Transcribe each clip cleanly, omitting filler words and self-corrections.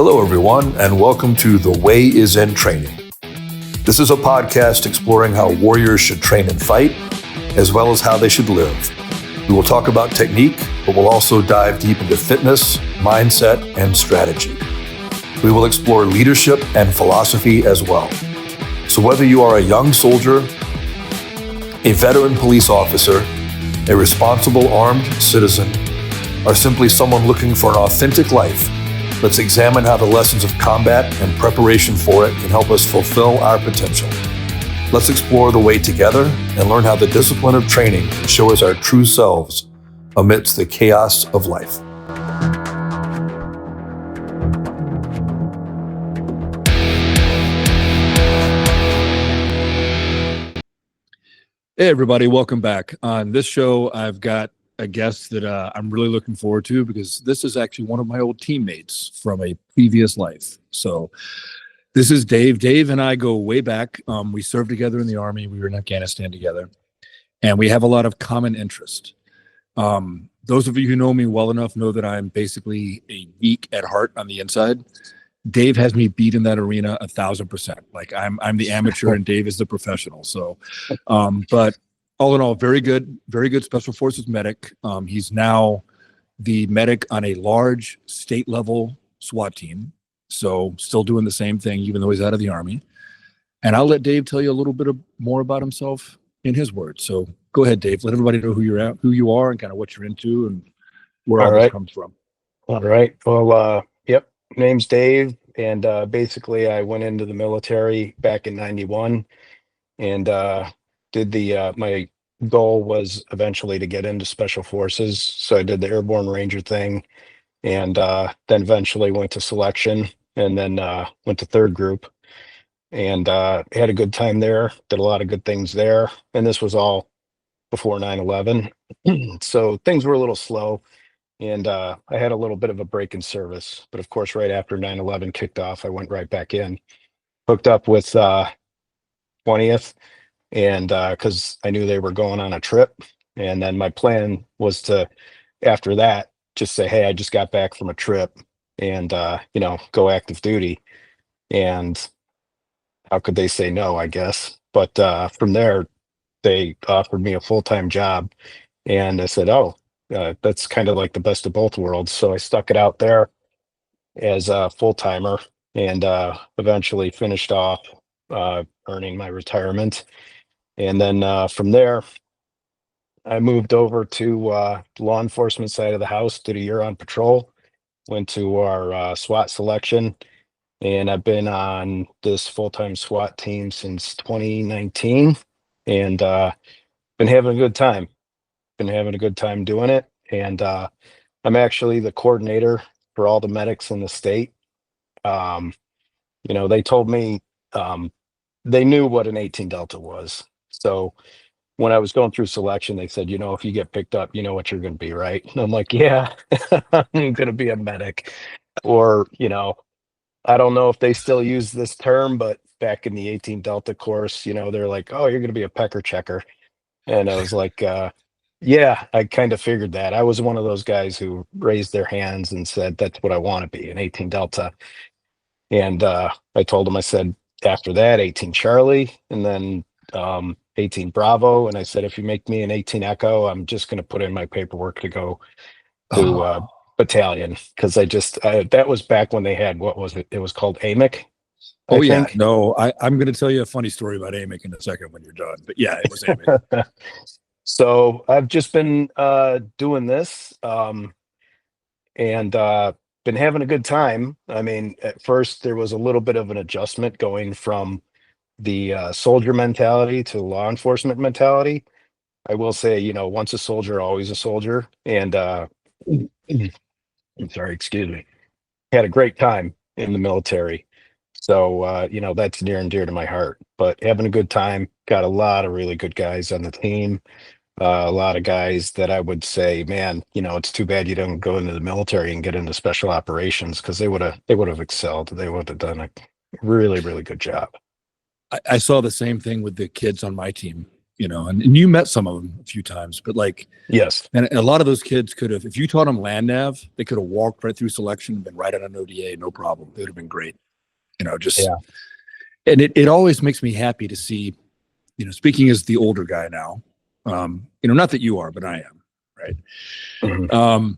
Hello, everyone, and welcome to The Way is in Training. This is a podcast exploring how warriors should train and fight, as well as how they should live. We will talk about technique, but we'll also dive deep into fitness, mindset, and strategy. We will explore leadership and philosophy as well. So whether you are a young soldier, a veteran police officer, a responsible armed citizen, or simply someone looking for an authentic life, let's examine how the lessons of combat and preparation for it can help us fulfill our potential. Let's explore the way together and learn how the discipline of training can show us our true selves amidst the chaos of life. Hey, everybody. Welcome back. On this show, I've got a guest that I'm really looking forward to because this is actually one of my old teammates from a previous life. So this is Dave. Dave and I go way back. We served together in the Army. We were in Afghanistan together, and we have a lot of common interest. Those of you who know me well enough know that I'm basically a geek at heart on the inside. Dave has me beat in that arena 1,000%. Like I'm the amateur and Dave is the professional. So, but all in all, very good Special Forces medic. He's now the medic on a large state level SWAT team. So still doing the same thing, even though he's out of the Army. And I'll let Dave tell you a little bit more about himself in his words. So go ahead, Dave. Let everybody know who you are, and kind of what you're into and where all this comes from. All right. Well, name's Dave. And basically I went into the military back in 91 and did my goal was eventually to get into Special Forces. So I did the Airborne Ranger thing and then eventually went to selection and then went to third group and had a good time there, did a lot of good things there. And this was all before 9/11. So things were a little slow and I had a little bit of a break in service. But of course, right after 9/11 kicked off, I went right back in, hooked up with 20th. And because I knew they were going on a trip. And then my plan was to, after that, just say, hey, I just got back from a trip and, go active duty. And how could they say no, I guess. But from there, they offered me a full-time job. And I said, that's kind of like the best of both worlds. So I stuck it out there as a full-timer and eventually finished off earning my retirement. And then from there, I moved over to the law enforcement side of the house, did a year on patrol, went to our SWAT selection, and I've been on this full-time SWAT team since 2019 and been having a good time. Been having a good time doing it. And I'm actually the coordinator for all the medics in the state. They told me they knew what an 18 Delta was. So when I was going through selection, they said, if you get picked up, you know what you're going to be, right? And I'm like, yeah, I'm going to be a medic. Or, I don't know if they still use this term, but back in the 18 Delta course, they're like, oh, you're going to be a pecker checker. And I was like, yeah, I kind of figured that. I was one of those guys who raised their hands and said, that's what I want to be, an 18 Delta. And I told them, I said, after that, 18 Charlie, and then 18 Bravo. And I said, if you make me an 18 Echo, I'm just going to put in my paperwork to go to battalion. Because that was back when they had, what was it? It was called AMIC. Oh, yeah. No, I'm going to tell you a funny story about AMIC in a second when you're done. But yeah, it was AMIC. So I've just been doing this and been having a good time. I mean, at first there was a little bit of an adjustment going from the soldier mentality to law enforcement mentality. I will say, once a soldier, always a soldier. And I'm sorry, excuse me. Had a great time in the military. So, that's near and dear to my heart. But having a good time, got a lot of really good guys on the team. A lot of guys that I would say, man, it's too bad you don't go into the military and get into special operations because they would have excelled. They would have done a really, really good job. I saw the same thing with the kids on my team. and you met some of them a few times, but like, Yes. and a lot of those kids could have, if you taught them land nav, they could have walked right through selection and been right on an ODA, no problem. It would have been great, just, Yeah. and it always makes me happy to see, speaking as the older guy now, not that you are, but I am, right? Mhm.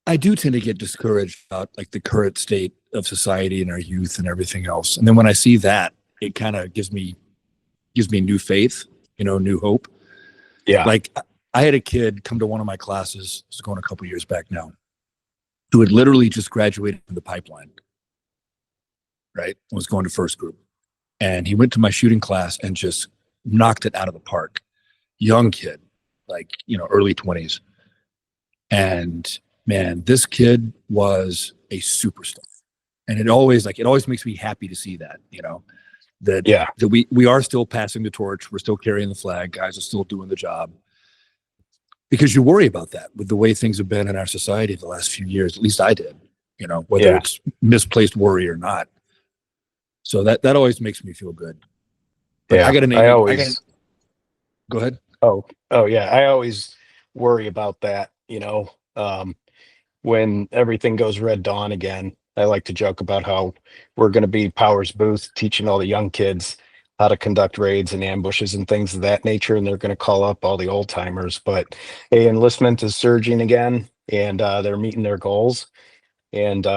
I do tend to get discouraged about like the current state of society and our youth and everything else. And then when I see that, it kind of gives me new faith, new hope. Yeah. Like I had a kid come to one of my classes, it's going a couple years back now, who had literally just graduated from the pipeline, right? Was going to first group. And he went to my shooting class and just knocked it out of the park. Young kid, like, early 20s. And man, this kid was a superstar. And it always makes me happy to see that, that we are still passing the torch. We're still carrying the flag. Guys are still doing the job. Because you worry about that with the way things have been in our society the last few years. At least I did, whether it's misplaced worry or not. So that always makes me feel good. But Yeah. Go ahead. Oh yeah. I always worry about that, when everything goes red dawn again. I like to joke about how we're going to be Powers Booth teaching all the young kids how to conduct raids and ambushes and things of that nature. And they're going to call up all the old timers, but hey, enlistment is surging again, and they're meeting their goals. And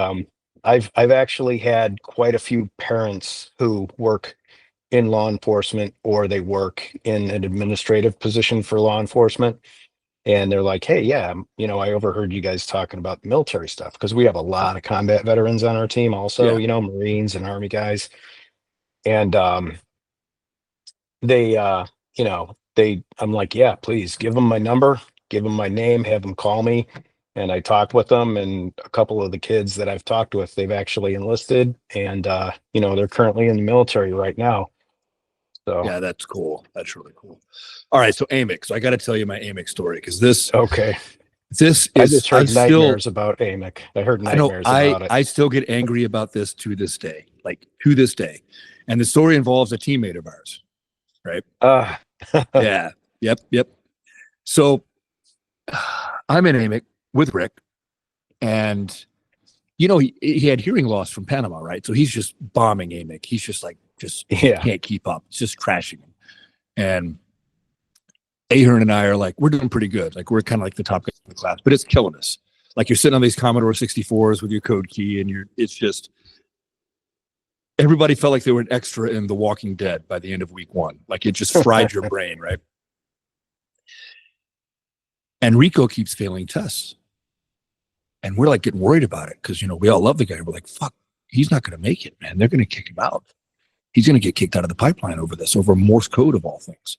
I've actually had quite a few parents who work in law enforcement, or they work in an administrative position for law enforcement. And they're like, hey, yeah, I overheard you guys talking about the military stuff, because we have a lot of combat veterans on our team also, Yeah. Marines and Army guys. And they, I'm like, yeah, please give them my number, give them my name, have them call me. And I talked with them, and a couple of the kids that I've talked with, they've actually enlisted, and they're currently in the military right now. So Yeah, that's cool. That's really cool. All right, so AMIC. So I got to tell you my AMIC story, because this okay. is I just heard nightmares about AMIC. I heard nightmares about it. I still get angry about this to this day, and the story involves a teammate of ours, right? Yeah. Yep. So I'm in AMIC with Rick, and he had hearing loss from Panama, right? So he's just bombing AMIC. He's just can't keep up. It's just crashing him. And Ahern and I are like, we're doing pretty good. Like, we're kind of like the top guys in the class, but it's killing us. Like, you're sitting on these Commodore 64s with your code key, and it's just, everybody felt like they were an extra in The Walking Dead by the end of week 1. Like, it just fried your brain, right? And Rico keeps failing tests. And we're like getting worried about it, because, we all love the guy. We're like, fuck, he's not going to make it, man. They're going to kick him out. He's going to get kicked out of the pipeline over Morse code of all things.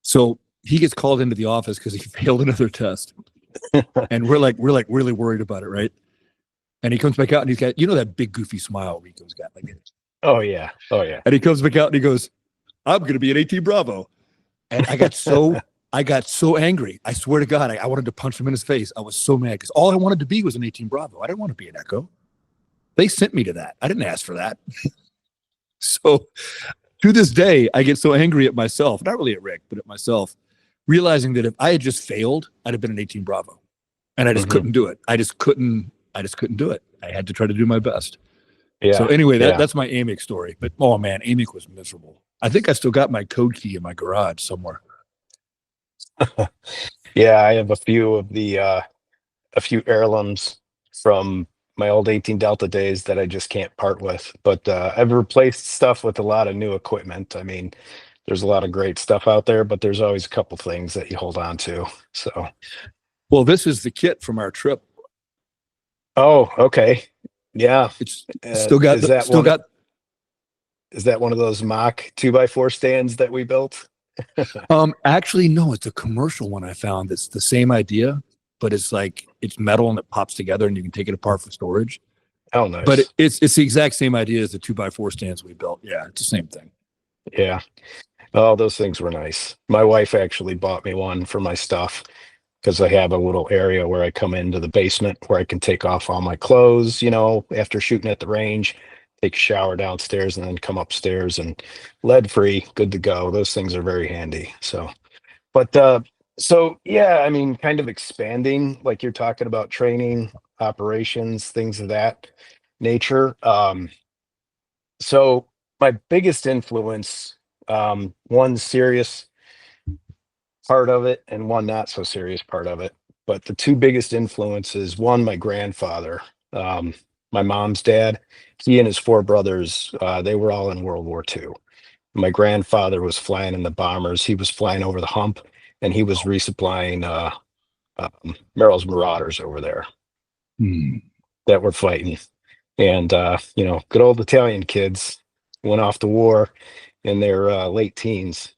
So he gets called into the office because he failed another test. And we're like really worried about it, right? And he comes back out, and he's got, that big goofy smile Rico's got. Like, oh yeah. And he comes back out and he goes, I'm going to be an 18 Bravo. And I got so angry. I swear to God, I wanted to punch him in his face. I was so mad, because all I wanted to be was an 18 Bravo. I didn't want to be an Echo. They sent me to that. I didn't ask for that. So to this day, I get so angry at myself, not really at Rick, but at myself, realizing that if I had just failed, I'd have been an 18 Bravo. And I just couldn't do it. I just couldn't do it. I had to try to do my best. Yeah. So anyway, that's my AMIC story. But oh man, AMIC was miserable. I think I still got my code key in my garage somewhere. Yeah, I have a few heirlooms from my old 18 Delta days that I just can't part with. But I've replaced stuff with a lot of new equipment. I mean, there's a lot of great stuff out there, but there's always a couple things that you hold on to. So, well, this is the kit from our trip. Oh, okay. Yeah. It's still got. Is that one of those mock 2x4 stands that we built? Actually, no, it's a commercial one I found. It's the same idea, but it's metal and it pops together and you can take it apart for storage. Oh, nice. But it's the exact same idea as the 2x4 stands we built. Yeah, it's the same thing. Yeah. Oh, those things were nice. My wife actually bought me one for my stuff, because I have a little area where I come into the basement where I can take off all my clothes, after shooting at the range. take a shower downstairs and then come upstairs, and lead free, good to go. Those things are very handy. So, but so yeah, I mean, kind of expanding, like you're talking about training, operations, things of that nature. So my biggest influence, one serious part of it and one not so serious part of it. But the two biggest influences, one, my grandfather, um, my mom's dad, he and his four brothers, they were all in World War II. My grandfather was flying in the bombers. He was flying over the hump, and he was resupplying Merrill's Marauders over there Hmm. that were fighting. And good old Italian kids went off to war in their late teens,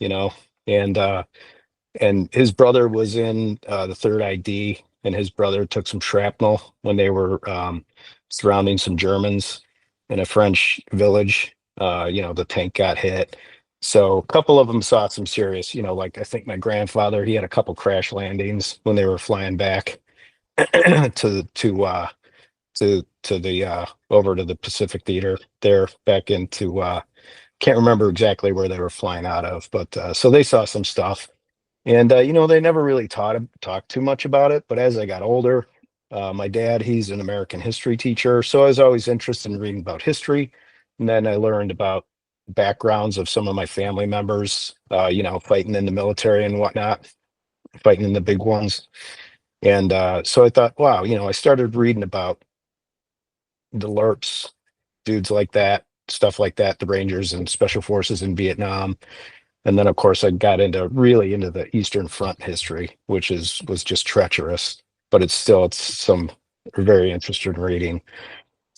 and his brother was in the third ID, and his brother took some shrapnel when they were surrounding some Germans in a French village. The tank got hit. So a couple of them saw some serious, like I think my grandfather, he had a couple crash landings when they were flying back to the over to the Pacific Theater there, back into can't remember exactly where they were flying out of, but so they saw some stuff. And they never really talked too much about it. But as I got older, my dad, he's an American history teacher, so I was always interested in reading about history. And then I learned about backgrounds of some of my family members, fighting in the military and whatnot, fighting in the big ones. And so I thought, wow, I started reading about the LERPs, dudes like that, stuff like that, the Rangers and Special Forces in Vietnam. And then, of course, I got really into the Eastern Front history, which was just treacherous, but it's some very interesting reading.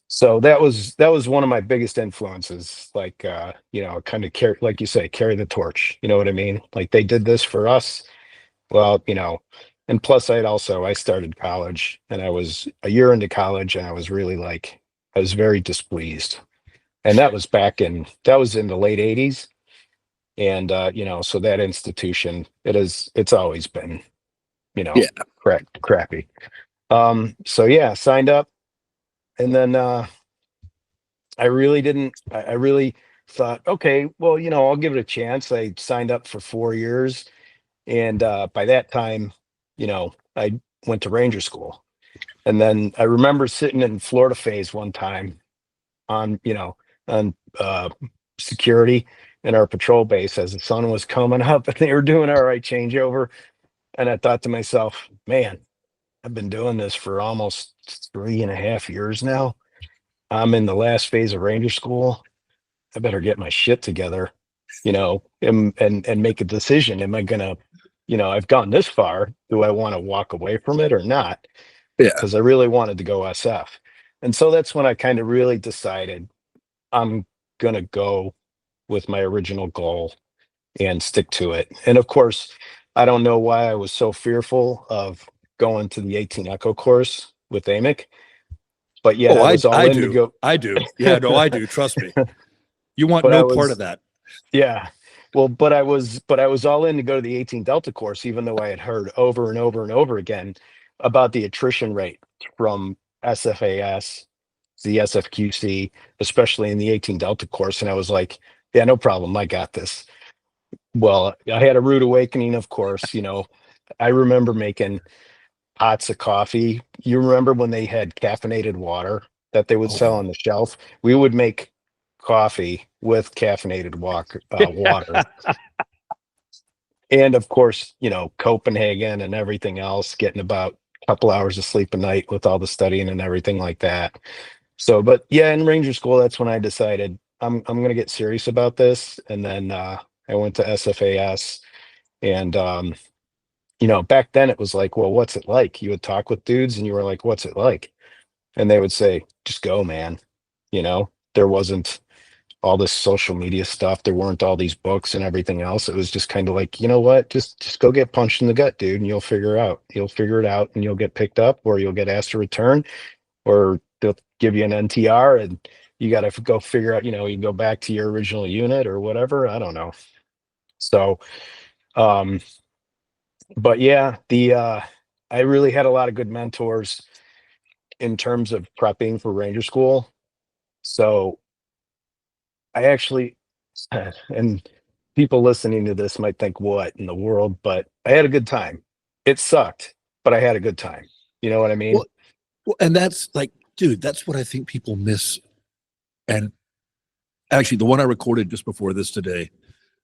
So that was one of my biggest influences, like kind of carry, like you say, carry the torch. You know what I mean? Like they did this for us. Well, and plus I started college, and I was a year into college, and I was really like, I was very displeased. And that was in the late 80s. And so that institution, it's always been, you know Yeah. crappy. So yeah, signed up, and then I really didn't I really thought, okay, well, I'll give it a chance. I signed up for 4 years, and by that time, I went to Ranger School. And then I remember sitting in Florida phase one time on on security in our patrol base as the sun was coming up, and they were doing our right changeover. And I thought to myself, man, I've been doing this for almost 3.5 years now. I'm in the last phase of Ranger School. I better get my shit together, and make a decision. Am I gonna, I've gone this far. Do I want to walk away from it or not? Yeah. Because I really wanted to go SF. And so that's when I kind of really decided I'm gonna go with my original goal and stick to it. And of course, I don't know why I was so fearful of going to the 18 Echo course with AMIC, but yet Oh, I I was all I in to do. go. I do. Yeah, no, I do. Trust me. You want But I no part of was, that. yeah. Well, but I was all in to go to the 18 Delta course, even though I had heard over and over and over again about the attrition rate from SFAS to the SFQC, especially in the 18 Delta course. And I was like, yeah, no problem. I got this. Well, I had a rude awakening, of course. I remember making pots of coffee. You remember when they had caffeinated water that they would sell Oh. on the shelf? We would make coffee with caffeinated water. And of course, Copenhagen and everything else, getting about a couple hours of sleep a night with all the studying and everything like that. So, but yeah, in Ranger School, that's when I decided I'm going to get serious about this. And then I went to SFAS. And back then it was like, well, what's it like? You would talk with dudes, and you were like, what's it like? And they would say, just go, man. There wasn't all this social media stuff. There weren't all these books and everything else. It was just kind of like, you know what? Just go get punched in the gut, dude, and you'll figure it out, and you'll get picked up, or you'll get asked to return, or they'll give you an NTR, and you got to go figure out, you can go back to your original unit or whatever. I don't know. So, um, but yeah, the I really had a lot of good mentors in terms of prepping for Ranger School. So I actually, and people listening to this might think, what in the world? But I had a good time. It sucked, but I had a good time. You know what I mean? Well, well, and that's like, dude, that's what I think people miss. And actually, the one I recorded just before this today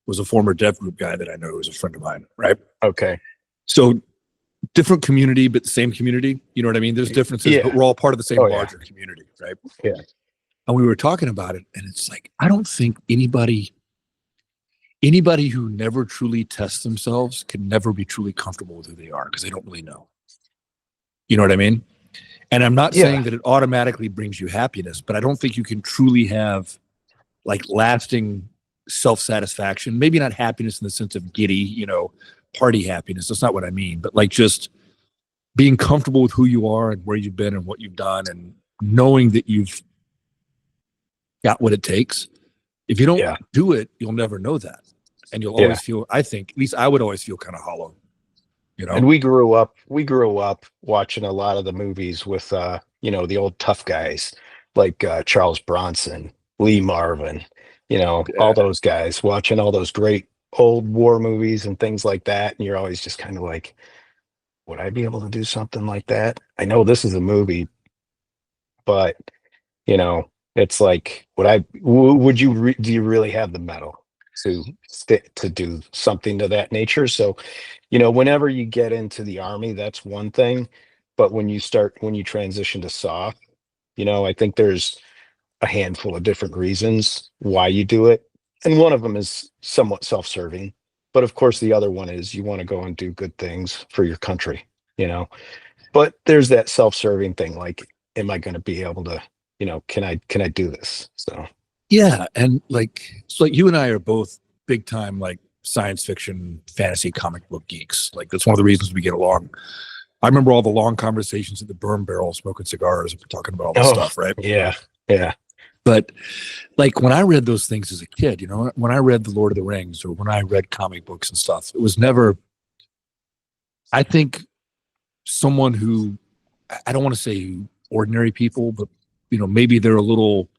was a former dev group guy that I know who's a friend of mine, right? Okay. So different community, but the same community. You know what I mean? There's differences, Yeah. but we're all part of the same Oh, yeah. larger community, right? Yeah. And we were talking about it, and it's like, I don't think anybody who never truly tests themselves can never be truly comfortable with who they are because they don't really know. You know what I mean? And I'm not Yeah. saying that it automatically brings you happiness, but I don't think you can truly have like lasting self-satisfaction. Maybe not happiness in the sense of giddy, you know, party happiness. That's not what I mean, but like just being comfortable with who you are and where you've been and what you've done and knowing that you've got what it takes. If you don't Yeah. do it, you'll never know that. And you'll Yeah. always feel, I think, at least I would always feel kind of hollow, you know? And we grew up watching a lot of the movies with you know, the old tough guys like Charles Bronson, Lee Marvin, you know, all those guys, watching all those great old war movies and things like that. And you're always just kind of like, would I be able to do something like that? I know this is a movie, but you know, it's like, would you do you really have the metal to to do something to that nature? So, you know, whenever you get into the army, that's one thing. But when you transition to soft, you know, I think there's a handful of different reasons why you do it. And one of them is somewhat self-serving. But of course, the other one is you want to go and do good things for your country, you know. But there's that self-serving thing, like, am I going to be able to, you know, can I do this? So Yeah. And like, so like you and I are both big time, like science fiction, fantasy comic book geeks. Like that's one of the reasons we get along. I remember all the long conversations at the burn barrel, smoking cigars, and talking about all this stuff, right? yeah, yeah, But like when I read those things as a kid, you know, when I read The Lord of the Rings or when I read comic books and stuff, it was never, I think someone who, I don't want to say ordinary people, but, you know, maybe they're a little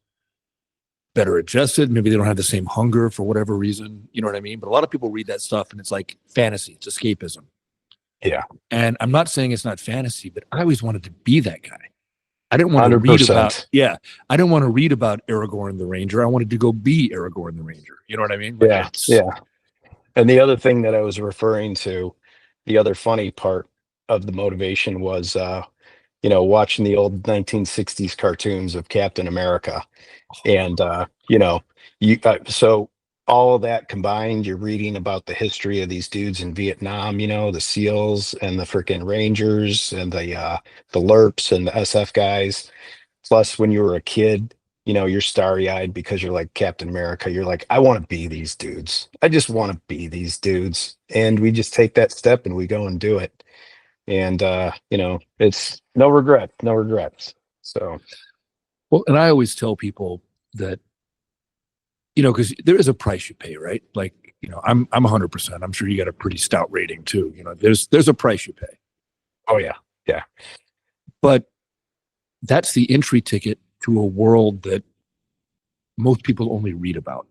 better adjusted. Maybe they don't have the same hunger for whatever reason. You know what I mean? But a lot of people read that stuff and it's like fantasy, it's escapism. yeah. And I'm not saying it's not fantasy, but I always wanted to be that guy. I didn't want to 100%. read about, I didn't want to read about Aragorn the Ranger. I wanted to go be Aragorn the Ranger. You know what I mean? Like Yeah, yeah. And the other thing that I was referring to, the other funny part of the motivation was, you know, watching the old 1960s cartoons of Captain America. And, you know, so all of that combined, you're reading about the history of these dudes in Vietnam, you know, the SEALs and the freaking Rangers and the LERPs and the SF guys. Plus, when you were a kid, you know, you're starry-eyed because you're like Captain America. You're like, I want to be these dudes. I just want to be these dudes. And we just take that step and we go and do it. And you know, it's no regret, no regrets. So Well, and I always tell people that, you know, because there is a price you pay, right? Like, you know, I'm 100%. I'm sure you got a pretty stout rating too. You know, there's a price you pay, oh yeah, yeah, but that's the entry ticket to a world that most people only read about.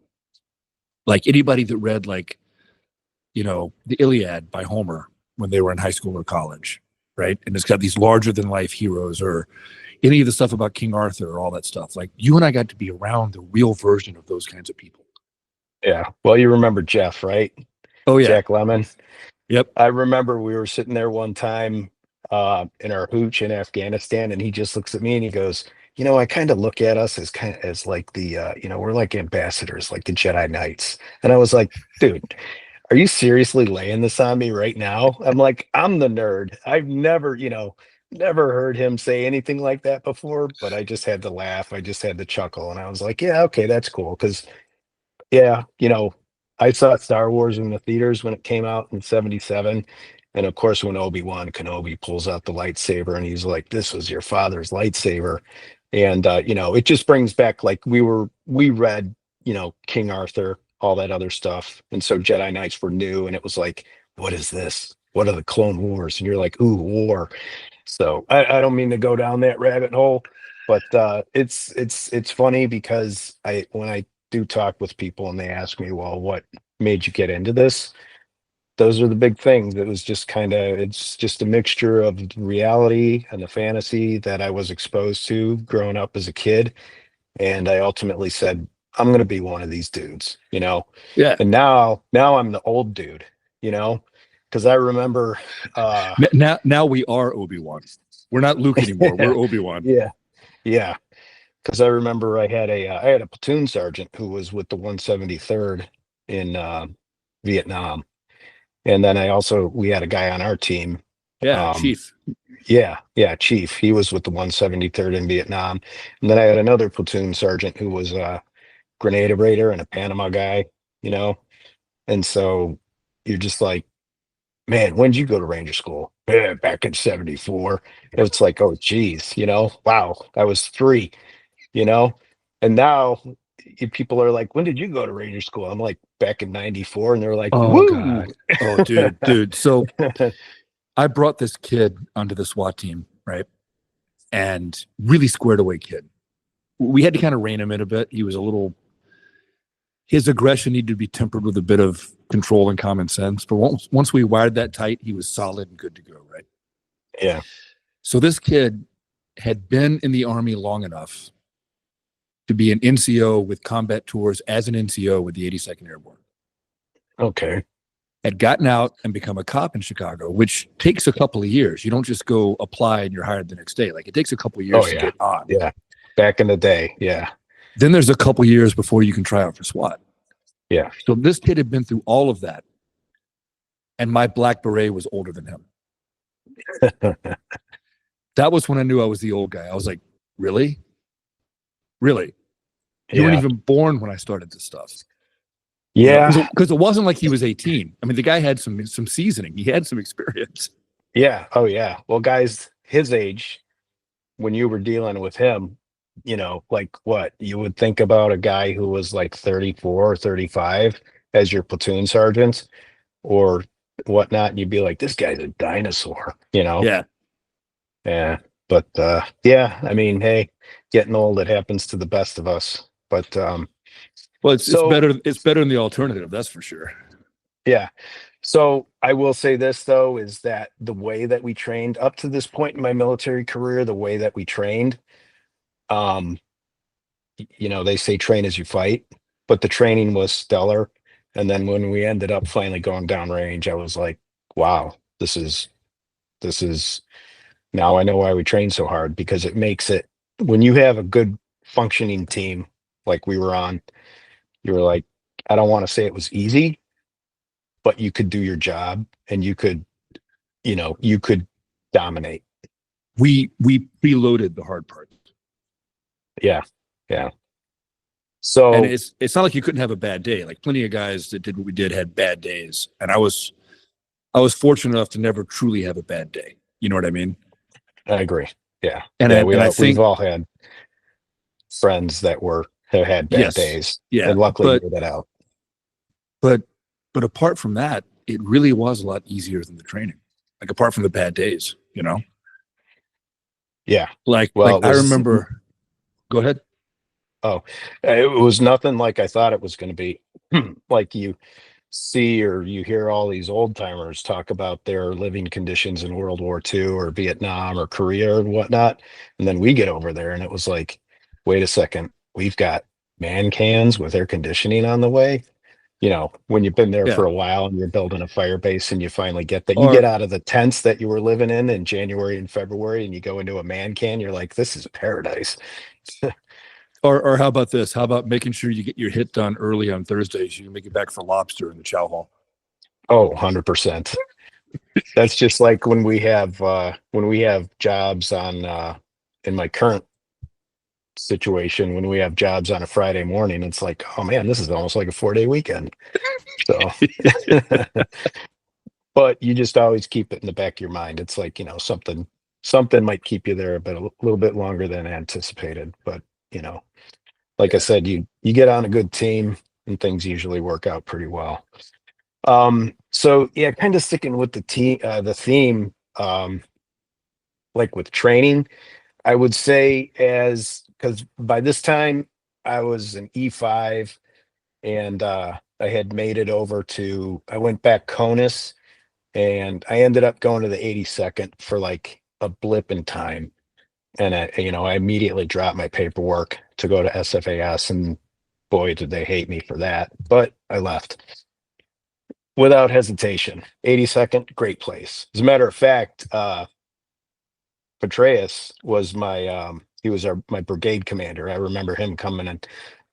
Like anybody that read, like, you know, the Iliad by Homer when they were in high school or college, right? And it's got these larger than life heroes, or any of the stuff about King Arthur or all that stuff. Like you and I got to be around the real version of those kinds of people. yeah. Well, you remember Jeff, right? Oh yeah. Jack Lemmon. Yep. I remember we were sitting there one time in our hooch in Afghanistan, and he just looks at me and he goes, you know, I kind of look at us as like the you know, we're like ambassadors, like the Jedi Knights. And I was like, dude, are you seriously laying this on me right now? I'm like, I'm the nerd. I've never, you know, never heard him say anything like that before, but I just had to laugh. I just had to chuckle. And I was like, yeah, okay, that's cool. Because yeah, you know, I saw Star Wars in the theaters when it came out in '77. And of course, when Obi-Wan Kenobi pulls out the lightsaber and he's like, this was your father's lightsaber. And, you know, it just brings back like we read, you know, King Arthur, all that other stuff. And so Jedi Knights were new. And it was like, what is this? What are the Clone Wars? And you're like, ooh, war. So I don't mean to go down that rabbit hole, but it's funny because when I do talk with people and they ask me, well, what made you get into this? Those are the big things. It was just it's just a mixture of reality and the fantasy that I was exposed to growing up as a kid. And I ultimately said, I'm going to be one of these dudes, Yeah. and now I'm the old dude, because I remember, Now we are Obi-Wan. We're not Luke anymore. We're Obi-Wan. yeah, yeah. Because I remember I had a platoon sergeant who was with the 173rd in Vietnam. And then we had a guy on our team. Yeah, Chief. Yeah, Chief. He was with the 173rd in Vietnam. And then I had another platoon sergeant who was a grenade operator and a Panama guy, you know? And so you're just like, man, when did you go to Ranger School? Yeah, back in 74. It's like, oh, geez, wow, I was 3, you know? And now people are like, when did you go to Ranger School? I'm like, back in 94. And they're like, Oh woo. God. Oh, dude. So I brought this kid onto the SWAT team, right? And really squared away kid. We had to kind of rein him in a bit. He was his aggression needed to be tempered with a bit of control and common sense. But once we wired that tight, he was solid and good to go, right? Yeah. So this kid had been in the Army long enough to be an NCO with combat tours as an NCO with the 82nd Airborne. Okay. Had gotten out and become a cop in Chicago, which takes a couple of years. You don't just go apply and you're hired the next day. Like, it takes a couple of years to get on. Yeah. Back in the day. Yeah. Then there's a couple of years before you can try out for SWAT. Yeah. So this kid had been through all of that. And my black beret was older than him. That was when I knew I was the old guy. I was like, really? Really? You weren't even born when I started this stuff. Yeah. Because it wasn't like he was 18. I mean, the guy had some seasoning. He had some experience. Yeah. Oh, yeah. Well, guys his age, when you were dealing with him, like what? You would think about a guy who was like 34 or 35 as your platoon sergeant or whatnot. And you'd be like, this guy's a dinosaur, Yeah. Yeah. But yeah, I mean, hey, getting old, it happens to the best of us. But well, it's better than the alternative, that's for sure. Yeah. So I will say this though, is that the way that we trained up to this point in my military career, the way that we trained, they say train as you fight, but the training was stellar. And then when we ended up finally going downrange, I was like, wow, this is now I know why we train so hard, because it makes it, when you have a good functioning team like we were on, you were like, I don't want to say it was easy, but you could do your job and you could dominate. We preloaded the hard part. Yeah. Yeah. So, and it's not like you couldn't have a bad day. Like, plenty of guys that did what we did had bad days. And I was fortunate enough to never truly have a bad day. You know what I mean? I agree. Yeah. And yeah, I think we've all had friends that have had bad days. Yeah. And luckily we got out. But apart from that, it really was a lot easier than the training. Like, apart from the bad days, Yeah. Like I remember. Go ahead. Oh, it was nothing like I thought it was going to be. Like, you see or you hear all these old timers talk about their living conditions in World War II or Vietnam or Korea and whatnot. And then we get over there and it was like, wait a second, we've got man cans with air conditioning on the way. When you've been there for a while and you're building a fire base and you finally get that, you get out of the tents that you were living in January and February and you go into a man can, you're like, this is paradise. Or how about this? How about making sure you get your hit done early on Thursdays so you can make it back for lobster in the chow hall? Oh, 100%. That's just like when we have jobs on in my current situation, when we have jobs on a Friday morning, it's like, oh man, this is almost like a 4-day weekend. So but you just always keep it in the back of your mind. It's like, something might keep you there a little bit longer than anticipated. But like I said, you get on a good team and things usually work out pretty well. So yeah, kind of sticking with the theme, like with training, I would say, because by this time I was an E5, and I had made it over to, I went back CONUS, and I ended up going to the 82nd for like a blip in time. And I immediately dropped my paperwork to go to SFAS, and boy, did they hate me for that. But I left without hesitation. 82nd, great place. As a matter of fact, Petraeus was he was my brigade commander. I remember him coming in.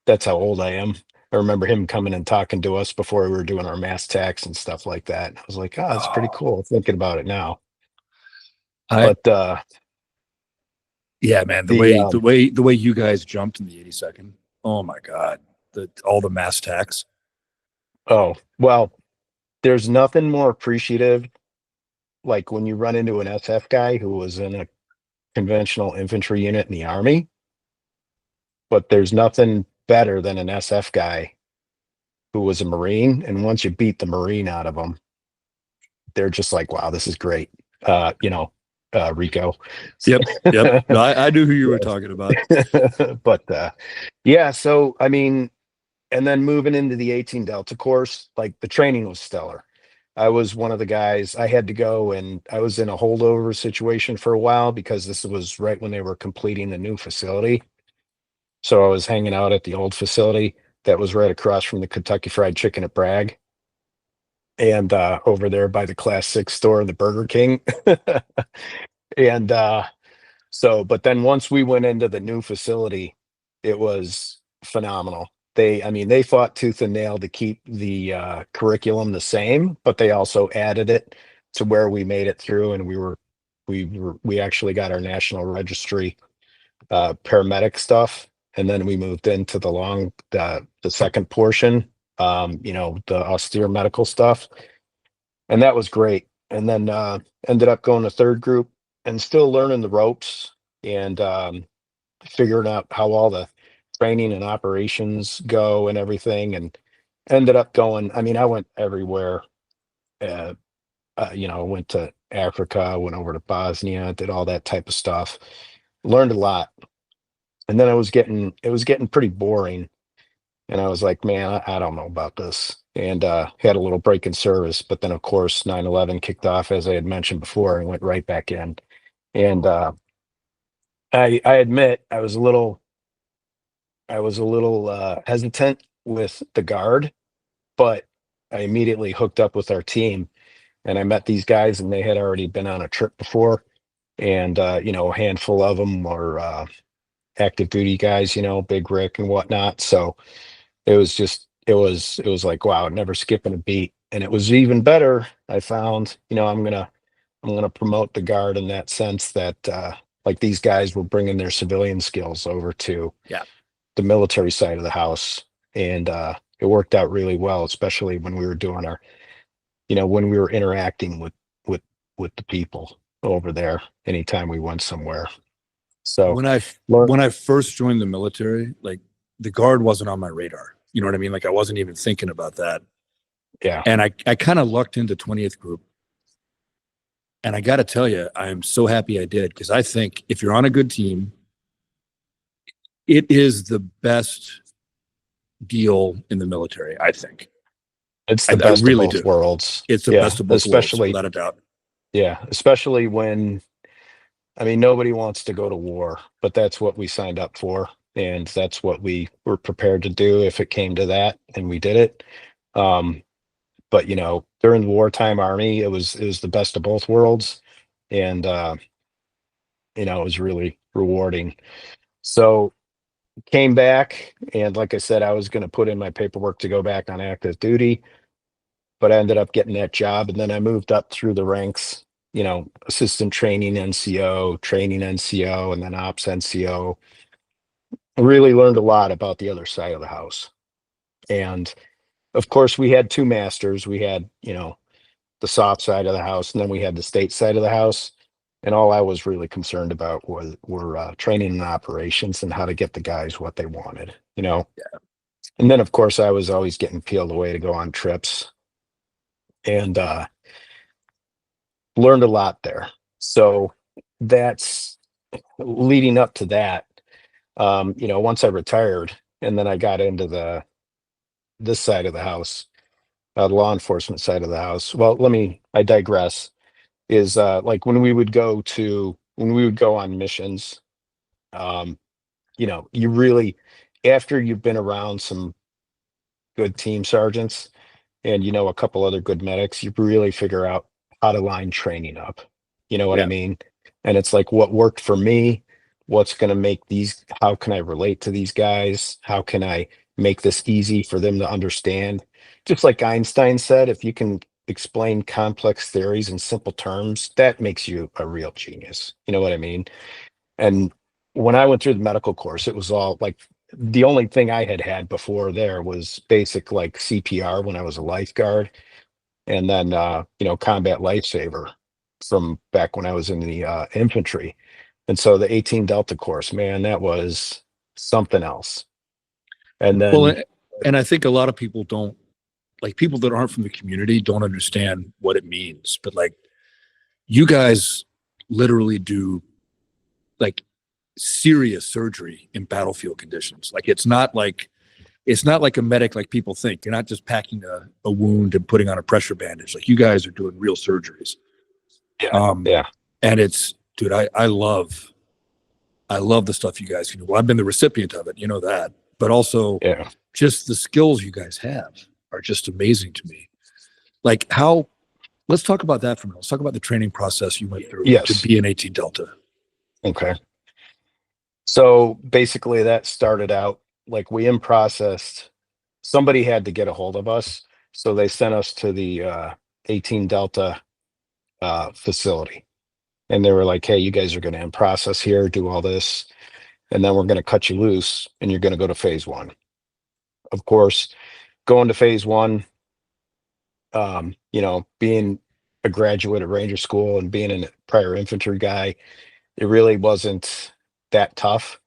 That's how old I am. I remember him coming and talking to us before we were doing our mass tax and stuff like that. And I was like, oh, that's pretty Oh, cool thinking about it now. I But yeah, man, the the way you guys jumped in the 82nd. Oh my God. All the mass tax. oh, well, there's nothing more appreciative like when you run into an SF guy who was in a conventional infantry unit in the Army, but there's nothing better than an SF guy who was a Marine. And once you beat the Marine out of them, they're just like, wow, this is great. Rico. Yep. Yep. No, I knew who you were talking about. But yeah, so I mean, and then moving into the 18 Delta course, like the training was stellar. I was one of the guys. I had to go, and I was in a holdover situation for a while because this was right when they were completing the new facility. So I was hanging out at the old facility that was right across from the Kentucky Fried Chicken at Bragg, and over there by the Class 6 store and the Burger King. And but then once we went into the new facility, it was phenomenal. I mean, they fought tooth and nail to keep the curriculum the same, but they also added it to where we made it through, and we actually got our national registry paramedic stuff, and then we moved into the second portion, the austere medical stuff, and that was great. And then ended up going to third group and still learning the ropes, and figuring out how all the training and operations go and everything, and ended up going, I mean, I went everywhere. Went to Africa, went over to Bosnia, did all that type of stuff, learned a lot. And then it was getting pretty boring, and I was like, man, I don't know about this, and had a little break in service. But then of course 9/11 kicked off, as I had mentioned before, and went right back in. And I admit I was a little hesitant with the guard, but I immediately hooked up with our team, and I met these guys, and they had already been on a trip before. And a handful of them were active duty guys, Big Rick and whatnot. So it was like, wow, never skipping a beat. And it was even better. I found, I'm gonna promote the guard in that sense, that like these guys were bringing their civilian skills over to Yeah. the military side of the house, and it worked out really well, especially when we were doing when we were interacting with with the people over there anytime we went somewhere. So When I learn, when I first joined the military, like the guard wasn't on my radar. You know what I mean? Like I wasn't even thinking about that. yeah, And I kind of lucked into 20th group. And I got to tell you, I'm so happy I did, because I think if you're on a good team, it is the best deal in the military, I think. it's I the best of really both do. worlds. It's the Yeah, best of both worlds, especially without a doubt. especially when, I mean, nobody wants to go to war, but that's what we signed up for, and that's what we were prepared to do if it came to that, and we did it. Um, but during the wartime army, it was the best of both worlds, and it was really rewarding. So came back, and like I said, I was going to put in my paperwork to go back on active duty, but I ended up getting that job, and then I moved up through the ranks, assistant training NCO, and then ops NCO. I really learned a lot about the other side of the house. And of course, we had two masters. We had, the soft side of the house, and then we had the state side of the house. And all I was really concerned about were training and operations, and how to get the guys what they wanted. And then of course I was always getting peeled away to go on trips, and learned a lot there. So that's leading up to that. Once I retired and then I got into this side of the house, the law enforcement side of the house. Well, I digress. Is like when we would go on missions, um, you really, after you've been around some good team sergeants and a couple other good medics, you really figure out how to line training up. You know what I Yeah. mean? And it's like what worked for me, what's going to make these, how can I relate to these guys? How can I make this easy for them to understand? Just like Einstein said, if you can explain complex theories in simple terms, that makes you a real genius. You know what I mean? And when I went through the medical course, it was all like the only thing I had had before there was basic like CPR when I was a lifeguard, and then combat lifesaver from back when I was in the infantry. And so the 18 Delta course, man, that was something else. And Well, then and I think a lot of people don't, like, people that aren't from the community don't understand what it means. But like, you guys literally do like serious surgery in battlefield conditions. Like, it's not like a medic like people think. You're not just packing a wound and putting on a pressure bandage. Like, you guys are doing real surgeries. yeah, Um, yeah, and it's, dude, I love the stuff you guys can do. Well, I've been the recipient of it, you know that, but also yeah, just the skills you guys have are just amazing to me. Like, how, let's talk about that for a minute. Let's talk about the training process you went through to yes, be an 18 Delta. okay. So basically, that started out like we in processed. Somebody had to get a hold of us, so they sent us to the 18 Delta facility, and they were like, "Hey, you guys are going to in process here, do all this, and then we're going to cut you loose, and you're going to go to phase one." Of course, going to phase one, being a graduate of Ranger School and being a prior infantry guy, it really wasn't that tough.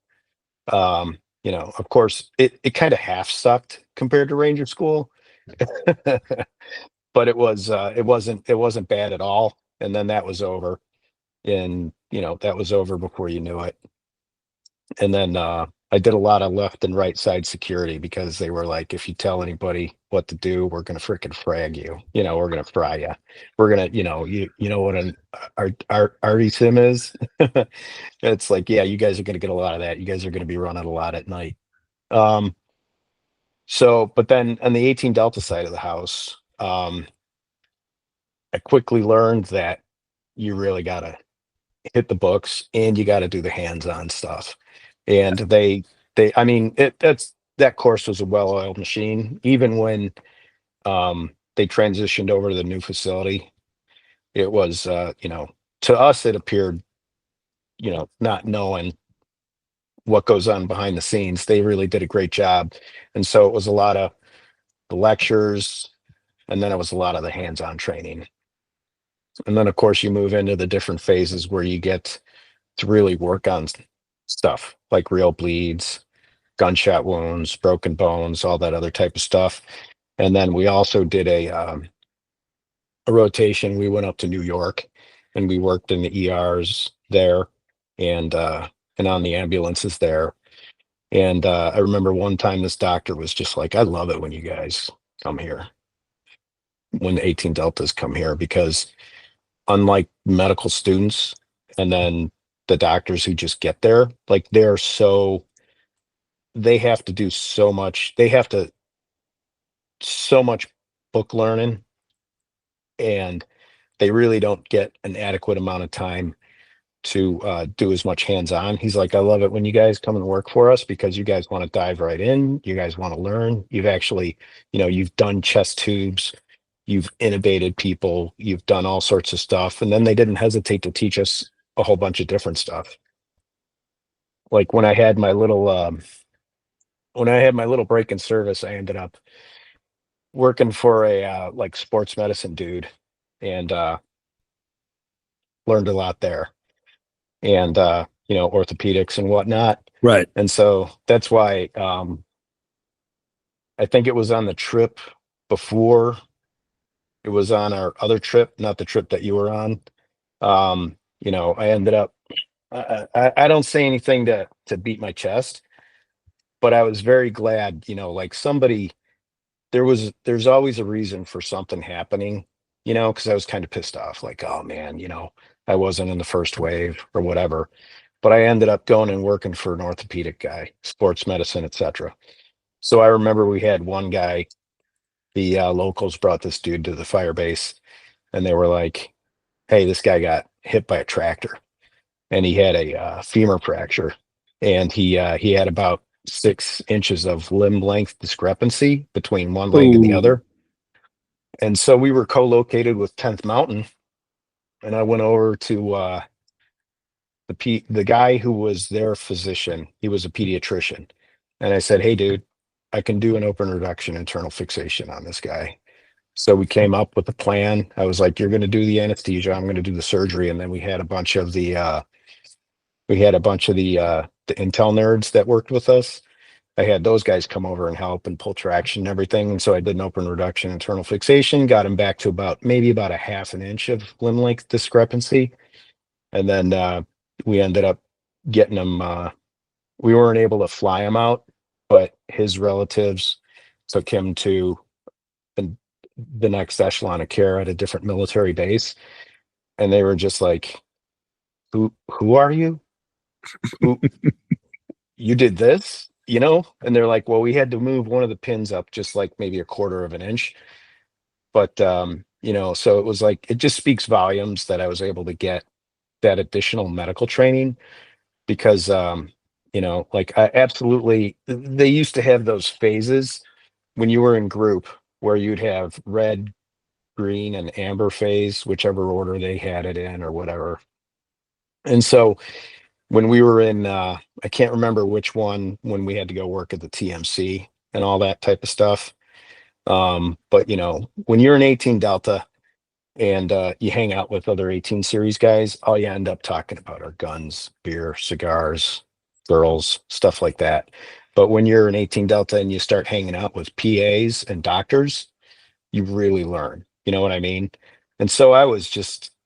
Of course, it kind of half sucked compared to Ranger School, but it wasn't bad at all. And then that was over, and that was over before you knew it. And then I did a lot of left and right side security because they were like, if you tell anybody what to do, we're gonna freaking frag you. We're gonna fry you. We're gonna, you know what an arty sim is. It's like, yeah, you guys are gonna get a lot of that. You guys are gonna be running a lot at night. Um, but then on the 18 Delta side of the house, I quickly learned that you really gotta hit the books and you gotta do the hands-on stuff. And I mean, that course was a well-oiled machine. Even when they transitioned over to the new facility, it was, to us, it appeared, not knowing what goes on behind the scenes, they really did a great job. And so it was a lot of the lectures, and then it was a lot of the hands-on training. And then, of course, you move into the different phases where you get to really work on stuff like real bleeds, gunshot wounds, broken bones, all that other type of stuff. And then we also did a rotation. We went up to New York and we worked in the ERs there, and on the ambulances there. And I remember one time this doctor was just like, "I love it when you guys come here, when the 18 Deltas come here, because unlike medical students and then the doctors who just get there, like they have to do so much. They have to so much book learning, and they really don't get an adequate amount of time to do as much hands-on." He's like, "I love it when you guys come and work for us because you guys want to dive right in. You guys want to learn. You've actually, you've done chest tubes, you've intubated people, you've done all sorts of stuff." And then they didn't hesitate to teach us a whole bunch of different stuff. Like when I had my little break in service, I ended up working for a like sports medicine dude, and learned a lot there, and orthopedics and whatnot. Right. And so that's why I think it was on the trip before, it was on our other trip, not the trip that you were on. I ended up, I don't say anything to beat my chest, but I was very glad, like somebody, there's always a reason for something happening, because I was kind of pissed off, like, oh man, I wasn't in the first wave or whatever. But I ended up going and working for an orthopedic guy, sports medicine, etc. So I remember we had one guy, the locals brought this dude to the fire base, and they were like, hey, this guy got hit by a tractor, and he had a femur fracture, and he had about 6 inches of limb length discrepancy between one leg and the Oh, other. And so we were co-located with 10th Mountain, and I went over to the guy who was their physician. He was a pediatrician, and I said, hey, dude, I can do an open reduction internal fixation on this guy. So we came up with a plan. I was like, you're going to do the anesthesia, I'm going to do the surgery. And then we had a bunch of the the intel nerds that worked with us. I had those guys come over and help and pull traction and everything. And so I did an open reduction internal fixation, got him back to maybe about a half an inch of limb length discrepancy. And then we ended up getting him, we weren't able to fly him out, but his relatives took him to the next echelon of care at a different military base. And they were just like, who are you? Who, you did this, And they're like, well, we had to move one of the pins up just like maybe a quarter of an inch. But, so it was like, it just speaks volumes that I was able to get that additional medical training because, like I absolutely, they used to have those phases when you were in group where you'd have red, green, and amber phase, whichever order they had it in or whatever. And so when we were in, I can't remember which one, when we had to go work at the TMC and all that type of stuff. But when you're an 18 Delta and you hang out with other 18 series guys, all you end up talking about are guns, beer, cigars, girls, stuff like that. But when you're an 18 Delta and you start hanging out with PAs and doctors, you really learn. You know what I mean? And so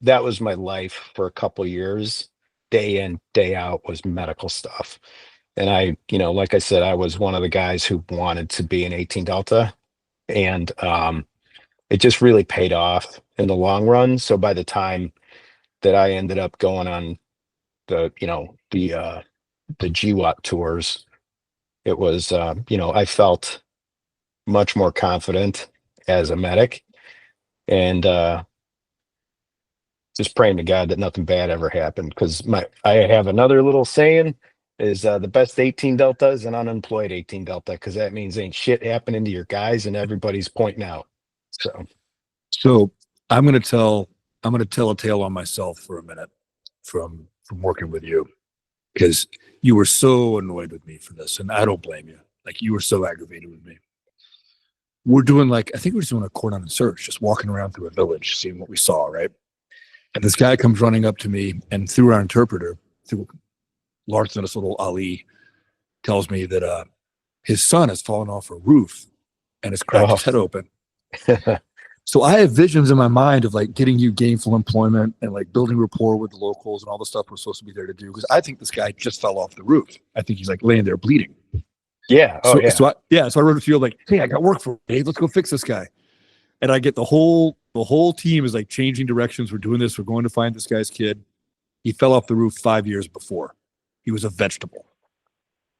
that was my life for a couple of years. Day in, day out was medical stuff. And like I said, I was one of the guys who wanted to be an 18 Delta. And it just really paid off in the long run. So by the time that I ended up going on the GWAT tours, it was, I felt much more confident as a medic, and just praying to God that nothing bad ever happened. Because I have another little saying is the best 18 Delta is an unemployed 18 Delta, because that means ain't shit happening to your guys and everybody's pointing out. so I'm gonna tell a tale on myself for a minute from working with you, because you were so annoyed with me for this, and I don't blame you. Like, you were so aggravated with me. We're doing I think we're just doing a cordon search, just walking around through a village, seeing what we saw, right? And this guy comes running up to me, and through our interpreter, through larcenous little Ali, tells me that his son has fallen off a roof and has cracked his head open. So I have visions in my mind of like getting you gainful employment and like building rapport with the locals and all the stuff we're supposed to be there to do. Because I think this guy just fell off the roof. I think he's like laying there bleeding. Yeah. So I wrote a field like, hey, I got work for Dave. Let's go fix this guy. And I get the whole team is like changing directions. We're doing this. We're going to find this guy's kid. He fell off the roof 5 years before. He was a vegetable.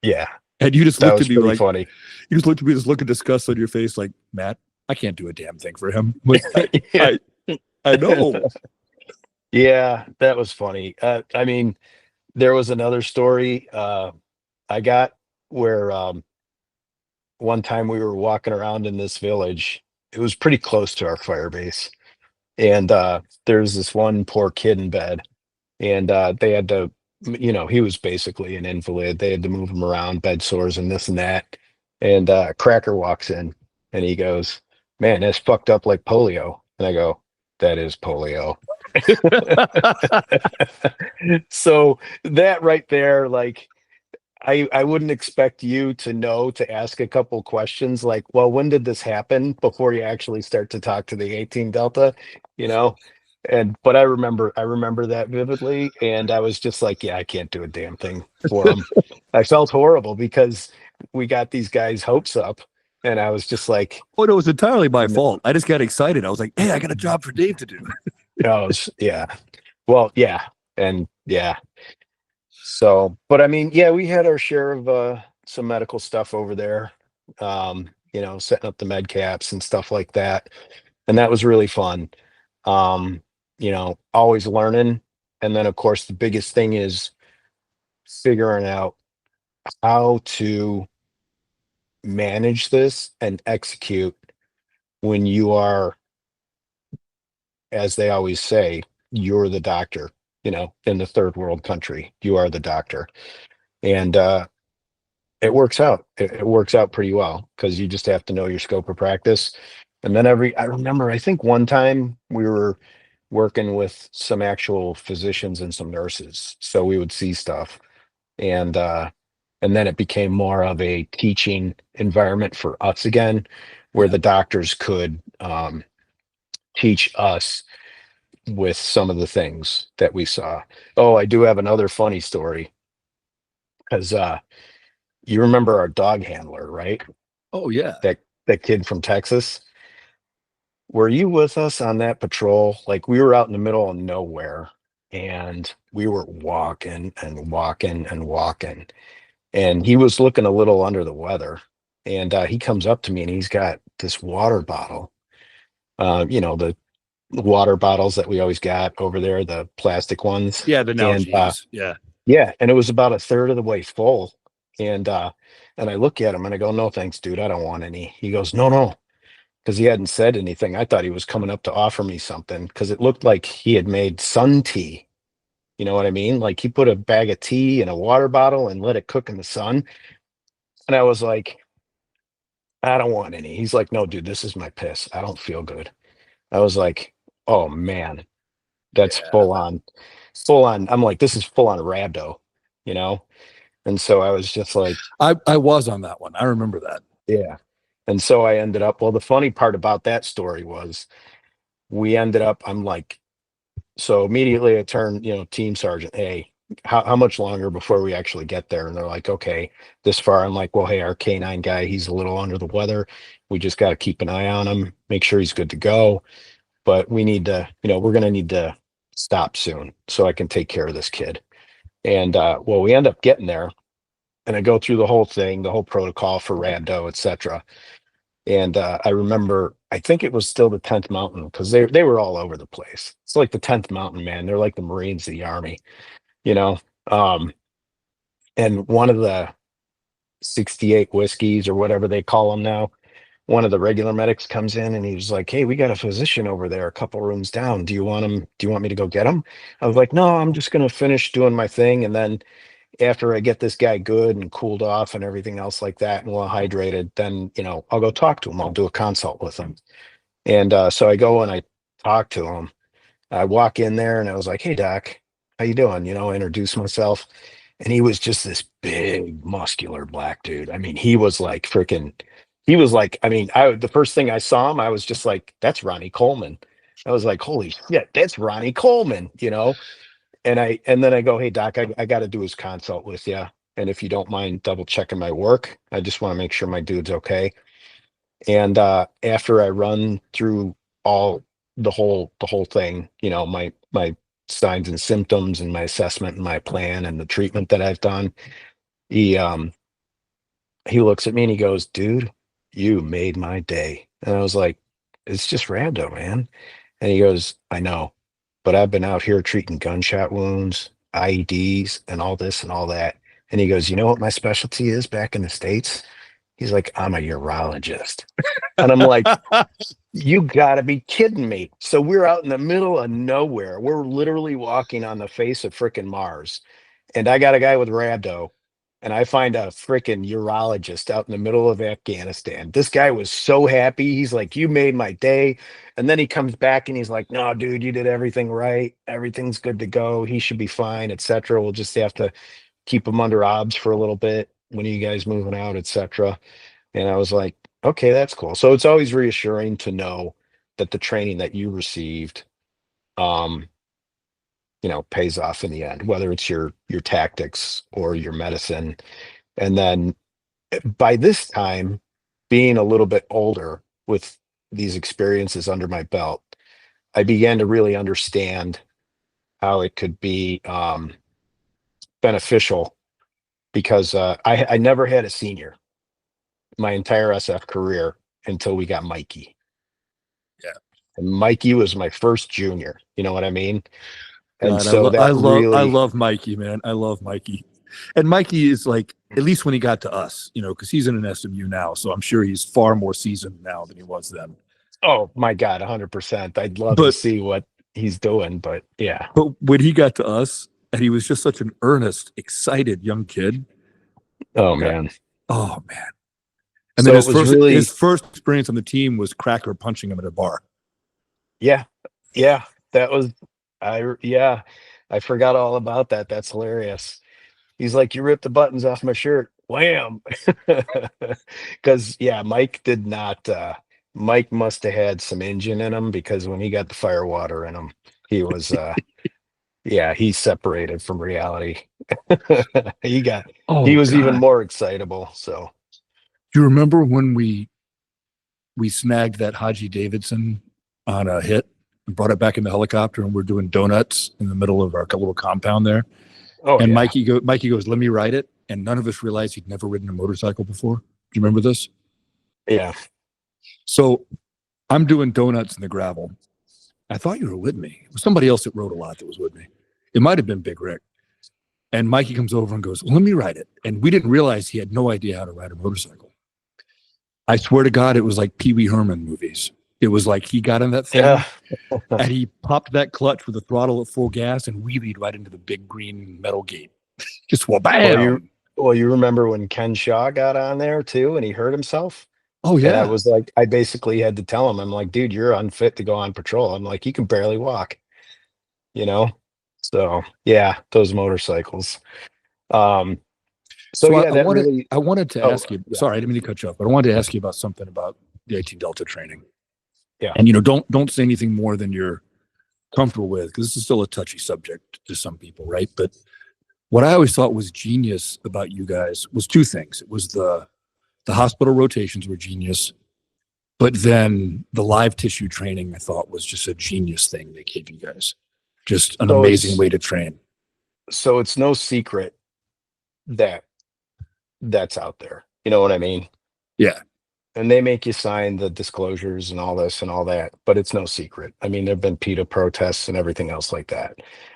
Yeah. And you just looked at me like, funny. You just looked at me, this look of disgust on your face, like, Matt, I can't do a damn thing for him. Like, I know. Yeah, that was funny. I mean, there was another story I got where one time we were walking around in this village. It was pretty close to our fire base. And there's this one poor kid in bed. And they had to, he was basically an invalid. They had to move him around, bed sores and this and that. And Cracker walks in and he goes, man, that's fucked up like polio. And I go, that is polio. So that right there, like, I wouldn't expect you to know to ask a couple questions like, well, when did this happen, before you actually start to talk to the 18 Delta, but I remember that vividly, and I was just like, yeah, I can't do a damn thing for him. I felt horrible because we got these guys' hopes up. And I was just like, Oh, no, it was entirely my fault. I just got excited. I was like, hey, I got a job for Dave to do. yeah. Well, yeah. And yeah. So, but I mean, yeah, we had our share of some medical stuff over there. Setting up the med caps and stuff like that. And that was really fun. Um, always learning. And then of course the biggest thing is figuring out how to manage this and execute when you are, as they always say, you're the doctor, in the third world country, you are the doctor. And it works out. It works out pretty well because you just have to know your scope of practice. And then I remember, I think one time we were working with some actual physicians and some nurses. So we would see stuff. And and then it became more of a teaching environment for us again, where the doctors could teach us with some of the things that we saw. Oh, I do have another funny story because you remember our dog handler, right? Oh, yeah. That kid from Texas. Were you with us on that patrol? Like we were out in the middle of nowhere and we were walking and walking and walking. And he was looking a little under the weather. And he comes up to me and he's got this water bottle. The water bottles that we always got over there, the plastic ones. Yeah, the And Nalgene's. Yeah. yeah, and it was about a third of the way full. And I look at him and I go, "No, thanks, dude. I don't want any." He goes, "No, no," because he hadn't said anything. I thought he was coming up to offer me something because it looked like he had made sun tea. You know what I mean? Like he put a bag of tea in a water bottle and let it cook in the sun. And I was like, "I don't want any." He's like, "No, dude, this is my piss. I don't feel good." I was like, "Oh man, that's Yeah. full on." I'm like, "This is full on rhabdo," you know? And so I was just like, I was on that one. I remember that. yeah. And so I ended up, well, the funny part about that story was I'm like, so immediately I turned, team sergeant, "Hey, how much longer before we actually get there?" And they're like, "Okay, this far." I'm like, "Well, hey, our K9 guy, he's a little under the weather. We just got to keep an eye on him, make sure he's good to go. But we need to, we're going to need to stop soon so I can take care of this kid." And well, we end up getting there and I go through the whole thing, the whole protocol for rhabdo, etc. And I remember, I think it was still the 10th Mountain because they were all over the place. It's like the 10th Mountain, man. They're like the Marines of the Army, you know. Um, and one of the 68 whiskeys or whatever they call them now, one of the regular medics comes in and he was like, "Hey, we got a physician over there a couple rooms down. Do you want him? Do you want me to go get him?" I was like, "No, I'm just gonna finish doing my thing, and then after I get this guy good and cooled off and everything else like that and well hydrated, then I'll go talk to him. I'll do a consult with him." And so I go and I talk to him. I walk in there and I was like, "Hey, doc, how you doing?" I introduce myself. And he was just this big, muscular black dude. I mean, he was like freaking, he was like, I mean, the first thing I saw him, I was just like, "That's Ronnie Coleman." I was like, "Holy shit, that's Ronnie Coleman." And then I go, "Hey, doc, I got to do his consult with you. And if you don't mind double checking my work, I just want to make sure my dude's okay." And after I run through all the whole thing, my signs and symptoms and my assessment and my plan and the treatment that I've done, he he looks at me and he goes, "Dude, you made my day." And I was like, "It's just rando, man." And he goes, "I know, but I've been out here treating gunshot wounds, IEDs, and all this and all that." And he goes, "You know what my specialty is back in the States?" He's like, "I'm a urologist." And I'm like, "You gotta be kidding me." So we're out in the middle of nowhere. We're literally walking on the face of frickin' Mars. And I got a guy with rhabdo, and I find a frickin' urologist out in the middle of Afghanistan. This guy was so happy. He's like, "You made my day." And then he comes back and he's like, "No, dude, you did everything right. Everything's good to go. He should be fine, etc. We'll just have to keep him under obs for a little bit. When are you guys moving out, etc." And I was like, "Okay, that's cool." So it's always reassuring to know that the training that you received, um, pays off in the end, whether it's your tactics or your medicine. And then by this time, being a little bit older with these experiences under my belt, I began to really understand how it could be beneficial because I never had a senior my entire SF career until we got Mikey. Yeah. And Mikey was my first junior. You know what I mean? And God, so that I really, love Mikey, man. I love Mikey. And Mikey is like, at least when he got to us, because he's in an SMU now. So I'm sure he's far more seasoned now than he was then. oh my God, 100%. I'd love to But see what he's doing, but yeah. but when he got to us, and he was just such an earnest, excited young kid. Oh That, man. oh man. And then So it was his really, first experience on the team was Cracker punching him at a bar. yeah, yeah, that was, yeah, I forgot all about that. That's hilarious. He's like, you ripped the buttons off my shirt. Wham. Because yeah, Mike did not Mike must have had some engine in him because when he got the fire water in him, he was yeah, he separated from reality. He Oh was even God. more excitable. So Do you remember when we snagged that Haji Davidson on a hit and brought it back in the helicopter, and we're doing donuts in the middle of our little compound there? oh And yeah. Mikey goes, let me ride it. And none of us realized he'd never ridden a motorcycle before. Do you remember this? Yeah. So I'm doing donuts in the gravel. I thought you were with me. It was somebody else that rode a lot that was with me. It might have been Big Rick. And Mikey comes over and goes, well, let me ride it. And we didn't realize he had no idea how to ride a motorcycle. I swear to God, it was like Pee Wee Herman movies. It was like he got in that thing Yeah. and he popped that clutch with the throttle at full gas and wheelied right into the big green metal gate. Just Well, bam. you remember when Ken Shaw got on there too and he hurt himself? Oh And I yeah. was like, I basically had to tell him, I'm like, dude, you're unfit to go on patrol. I'm like, you can barely walk, you know? So yeah, those motorcycles. Um, so So yeah, that really, I wanted to oh ask you, yeah, sorry, I didn't mean to cut you off, but I wanted to ask you about something about the 18 Delta training. yeah. And don't say anything more than you're comfortable with, because this is still a touchy subject to some people, right? But what I always thought was genius about you guys was two things. It was the hospital rotations were genius, but then the live tissue training I thought was just a genius thing they gave you guys. Just an So amazing way to train. it's no secret that that's out there. You know what I mean? Yeah. And they make you sign the disclosures and all this and all that, but it's no secret. I mean, there've been PETA protests and everything else like that.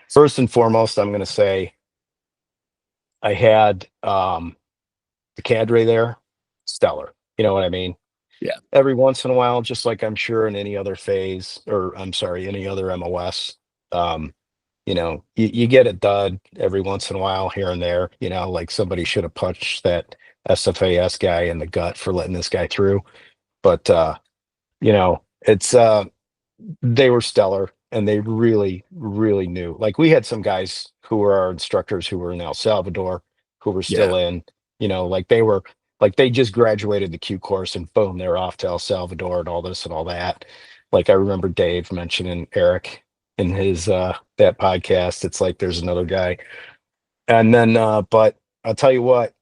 First and foremost, I'm going to say I had the cadre there, stellar. You know what I mean? Yeah. Every once in a while, just like I'm sure in any other phase, or I'm sorry, any other MOS, um, you get a dud every once in a while here and there, like somebody should have punched that SFAS guy in the gut for letting this guy through. But it's they were stellar and they really, really knew. Like we had some guys who were our instructors who were in El Salvador who were Yeah. still in, like they were like they just graduated the Q course and boom, they're off to El Salvador and all this and all that. Like I remember Dave mentioning Eric in his that podcast. It's like there's another guy. And then but I'll tell you what,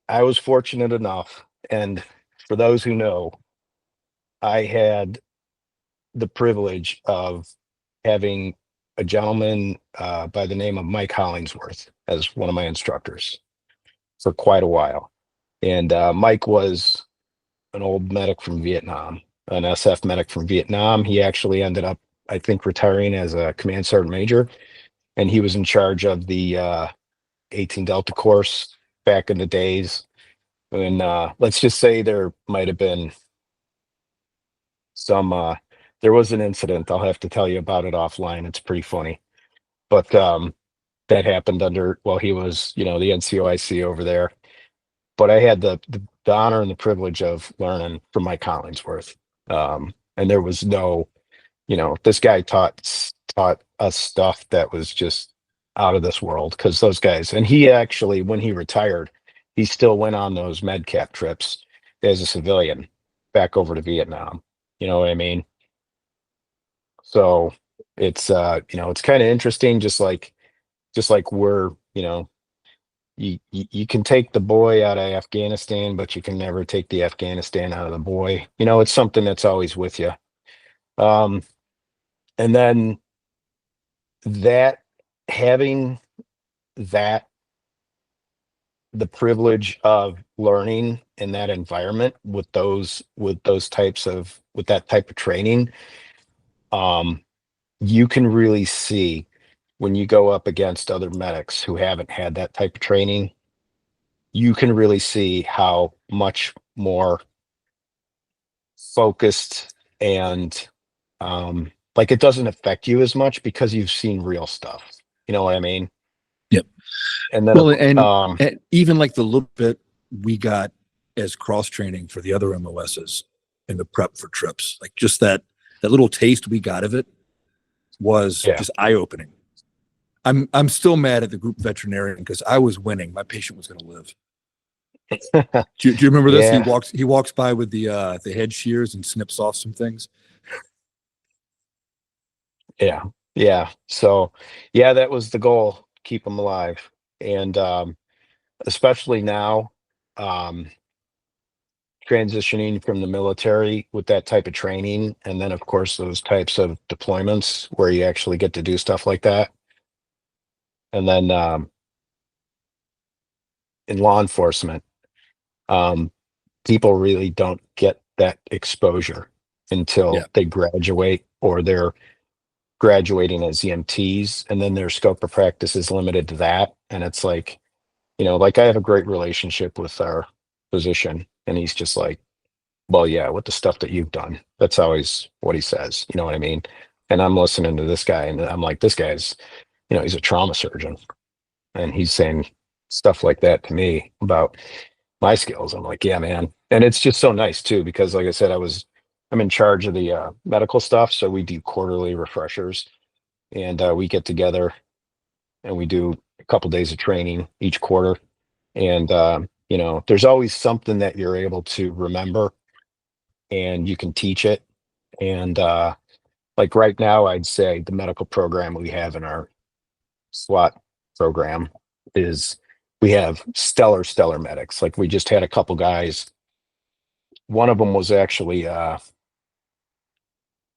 I was fortunate enough, and for those who know, I had the privilege of having a gentleman by the name of Mike Hollingsworth as one of my instructors for quite a while. And Mike was an old medic from Vietnam, an SF medic from Vietnam. He actually ended up, I think, retiring as a command sergeant major, and he was in charge of the 18 Delta course back in the days. And let's just say there might have been some there was an incident. I'll have to tell you about it offline. It's pretty funny. But that happened under while he was, the NCOIC over there. But I had the honor and the privilege of learning from Mike Collingsworth. And there was no, this guy taught us stuff that was just out of this world because those guys, and he actually, when he retired, he still went on those medcap trips as a civilian back over to Vietnam. You know what I mean? So it's it's kind of interesting, just like we're, you can take the boy out of Afghanistan, but you can never take the Afghanistan out of the boy. You know, it's something that's always with you. Um, and then that having that the privilege of learning in that environment with that type of training, um, you can really see when you go up against other medics who haven't had that type of training, you can really see how much more focused and like it doesn't affect you as much because you've seen real stuff. You know what I mean? Yep. And then Well, and even like the little bit we got as cross training for the other MOSs in the prep for trips, like just that little taste we got of it was yeah. just eye opening. I'm still mad at the group veterinarian because I was winning. My patient was going to live. Do you remember this? Yeah. He walks by with the head shears and snips off some things. Yeah. Yeah. So yeah, that was the goal, keep them alive. And especially now, um, transitioning from the military with that type of training, and then of course those types of deployments where you actually get to do stuff like that. And then in law enforcement, um, people really don't get that exposure until Yeah. they graduate or they're graduating as EMTs, and then their scope of practice is limited to that. And it's like, you know, like I have a great relationship with our physician, and he's just like, well, yeah, with the stuff that you've done, that's always what he says. You know what I mean? And I'm listening to this guy, and I'm like, this guy's, you know, he's a trauma surgeon, and he's saying stuff like that to me about my skills. I'm like, yeah, man. And it's just so nice too, because like I said, I'm in charge of the medical stuff. So we do quarterly refreshers, and we get together and we do a couple days of training each quarter. And, you know, there's always something that you're able to remember and you can teach it. And like right now, I'd say the medical program we have in our SWAT program is we have stellar medics. Like we just had a couple guys. One of them was actually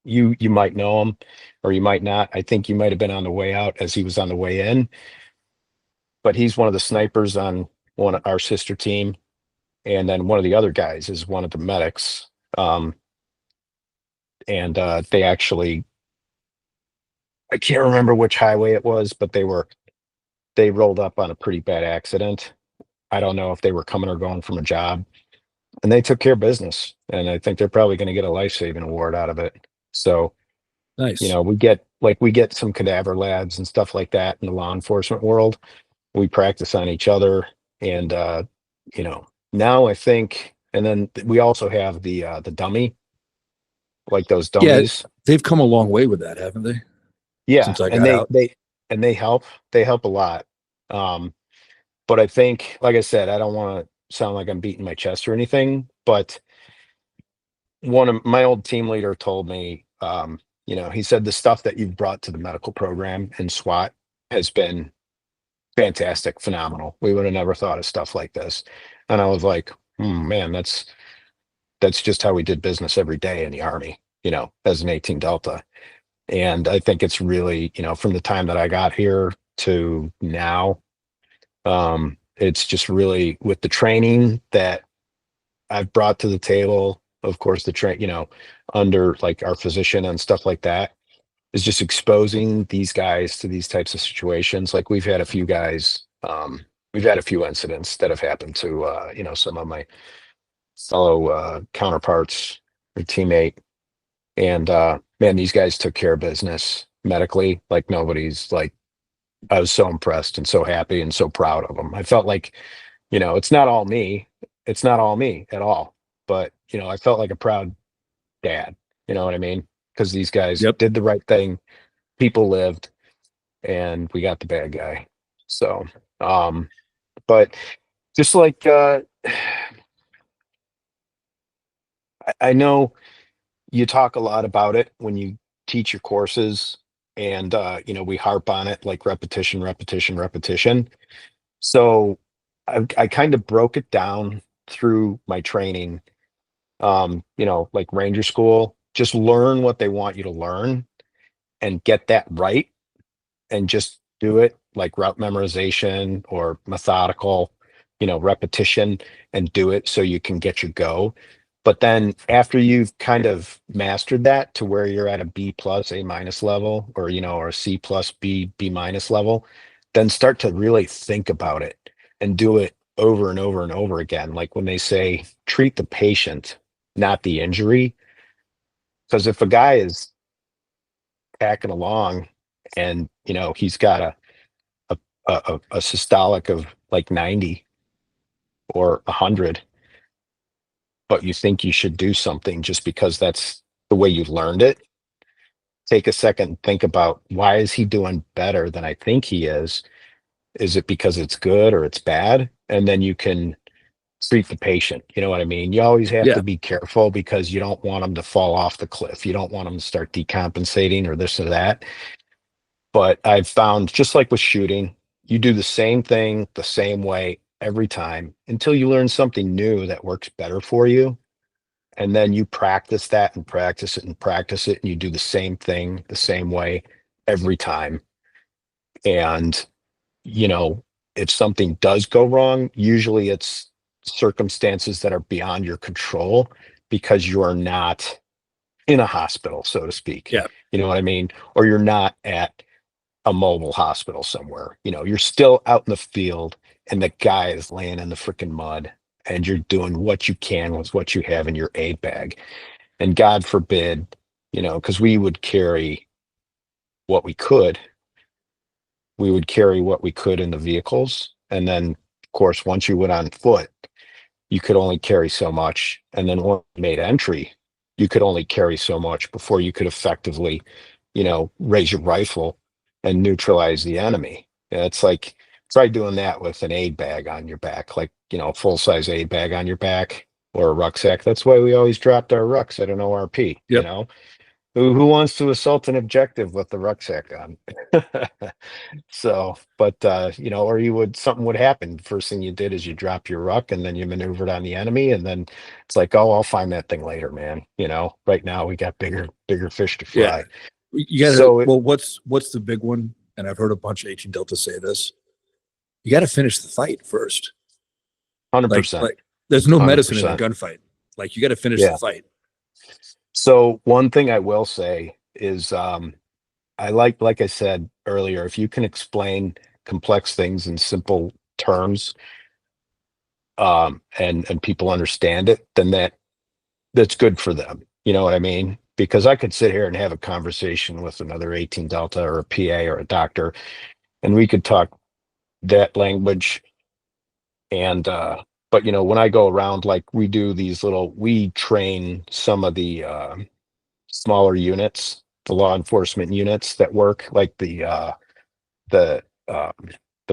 you might know him or you might not. I think you might have been on the way out as he was on the way in, but he's one of the snipers on one of our sister team. And then one of the other guys is one of the medics. And they actually, I can't remember which highway it was, but they rolled up on a pretty bad accident. I don't know if they were coming or going from a job, and they took care of business. And I think they're probably going to get a life-saving award out of it. So, you Nice. know, we get some cadaver labs and stuff like that in the law enforcement world. We practice on each other, and you know, now I think, and then we also have the dummy, like those Yeah, dummies. they've come a long way with that, haven't they? Yeah, Since I and got out. they help a lot. But I think, like I said, I don't want to sound like I'm beating my chest or anything, but one of my old team leader told me, you know, he said the stuff that you've brought to the medical program in SWAT has been fantastic, phenomenal. We would have never thought of stuff like this. And I was like, man, that's just how we did business every day in the Army, you know, as an 18 Delta. And I think it's really, you know, from the time that I got here to now, it's just really with the training that I've brought to the table, of course, you know, under like our physician and stuff like that, is just exposing these guys to these types of situations. Like we've had a few incidents that have happened to, you know, some of my fellow counterparts or teammate. And man, these guys took care of business medically like nobody's. Like I was so impressed and so happy and so proud of them. I felt like, you know, it's not all me. It's not all me at all. But, you know, I felt like a proud dad. You know what I mean? Because these guys Yep. did the right thing. People lived, and we got the bad guy. So, but just like I know you talk a lot about it when you teach your courses, and you know, we harp on it like repetition. So I kind of broke it down through my training. Like Ranger School, just learn what they want you to learn and get that right, and just do it like route memorization or methodical, repetition, and do it so you can get your go. But then after you've kind of mastered that to where you're at a B plus, A minus level, or a C plus, B minus level, then start to really think about it and do it over and over and over again. Like when they say treat the patient, not the injury. Because if a guy is packing along and, he's got a systolic of like 90 or 100, but you think you should do something just because that's the way you learned it, take a second and think about, why is he doing better than I think he is? Is it because it's good or it's bad? And then you can treat the patient. You know what I mean? You always have Yeah. to be careful because you don't want them to fall off the cliff. You don't want them to start decompensating or this or that. But I've found, just like with shooting, you do the same thing the same way every time until you learn something new that works better for you. And then you practice that and practice it and practice it, and you do the same thing the same way every time. And, you know, if something does go wrong, usually it's circumstances that are beyond your control because you are not in a hospital, so to speak. Yeah. You know what I mean? Or you're not at a mobile hospital somewhere. You're still out in the field and the guy is laying in the freaking mud, and you're doing what you can with what you have in your aid bag. And God forbid, because what we could, we would carry what we could in the vehicles. And then, of course, once you went on foot, you could only carry so much. And then when you made entry, you could only carry so much before you could effectively, raise your rifle and neutralize the enemy. Yeah, it's like, try doing that with an aid bag on your back, like, full size aid bag on your back or a rucksack. That's why we always dropped our rucks at an ORP, Yep. Who wants to assault an objective with the rucksack on? So, but or something would happen. First thing you did is you drop your ruck and then you maneuvered on the enemy, and then it's like, oh, I'll find that thing later, man. Right now we got bigger fish to Yeah. fry. You gotta, So well, what's the big one? And I've heard a bunch of 18 Delta say this. You got to finish the fight first. 100%. Like there's no medicine in a 100%. gunfight. Like you got to finish Yeah. the fight. So one thing I will say is, I like I said earlier, if you can explain complex things in simple terms, and people understand it, then that's good for them. You know what I mean? Because I could sit here and have a conversation with another 18 Delta or a PA or a doctor, and we could talk that language. And but when I go around, like we train some of the smaller units, the law enforcement units that work, like the uh, the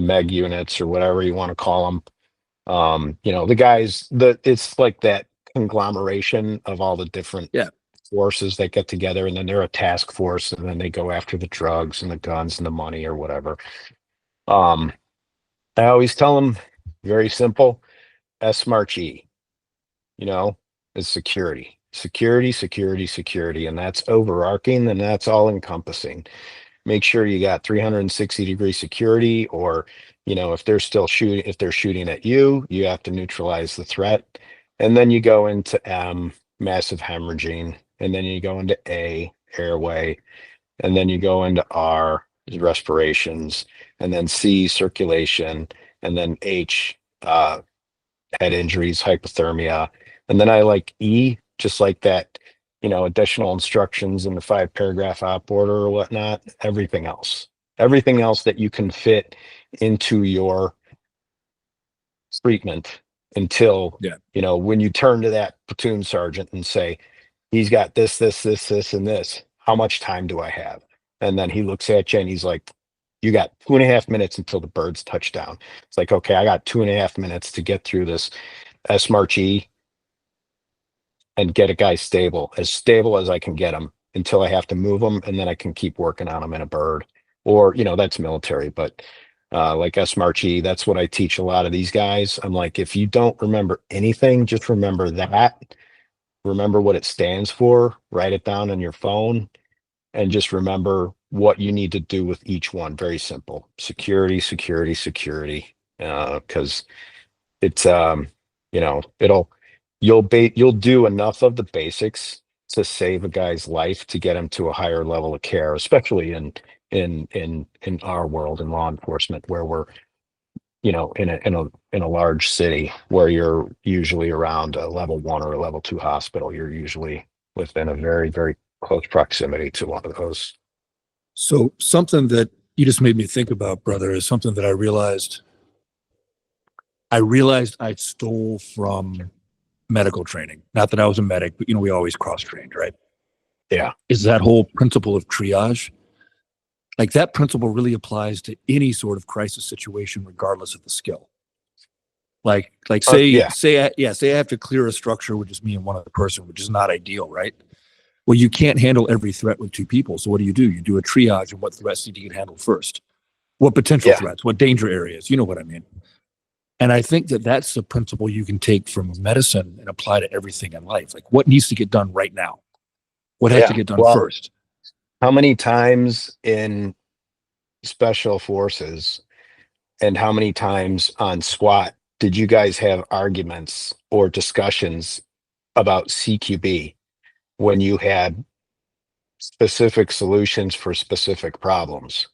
Meg units or whatever you want to call them. The guys, it's like that conglomeration of all the different Yeah. forces that get together, and then they're a task force, and then they go after the drugs and the guns and the money or whatever. I always tell them, very simple, SMART-G, is security, security, security, security, and that's overarching, and that's all encompassing. Make sure you got 360-degree security, or if they're shooting at you, you have to neutralize the threat. And then you go into M, massive hemorrhaging, and then you go into A, airway, and then you go into R, respirations, and then C, circulation, and then H, head injuries, hypothermia. And then I like E, just like that, additional instructions in the 5-paragraph op order or whatnot, everything else that you can fit into your treatment until, Yeah. when you turn to that platoon sergeant and say, he's got this, and this, how much time do I have? And then he looks at you and he's like, you got 2.5 minutes until the birds touch down. It's like, okay, I got 2.5 minutes to get through this SMART-G and get a guy as stable as I can get him until I have to move him, and then I can keep working on him in a bird. Or, that's military, but like SMART-G. That's what I teach a lot of these guys. I'm like, if you don't remember anything, just remember that. Remember what it stands for, write it down on your phone, and just remember what you need to do with each one. Very simple. Security, security, security. Because it's you know, you'll do enough of the basics to save a guy's life to get him to a higher level of care, especially in our world in law enforcement, where we're, you know, in a large city where you're usually around a level 1 or a level 2 hospital. You're usually within a very, very close proximity to one of those. So something that you just made me think about, brother, is something that I realized I stole from medical training. Not that I was a medic, but we always cross-trained, right? Yeah. Is that whole principle of triage. Like that principle really applies to any sort of crisis situation, regardless of the skill. Like say I have to clear a structure with just me and one other person, which is not ideal, right? Well, you can't handle every threat with 2 people. So what do? You do a triage of what threats need to get handled first. What potential threats, what danger areas, you know what I mean? And I think that that's a principle you can take from medicine and apply to everything in life. Like what needs to get done right now? What has to get done first? How many times in special forces and how many times on SWAT did you guys have arguments or discussions about CQB when you had specific solutions for specific problems?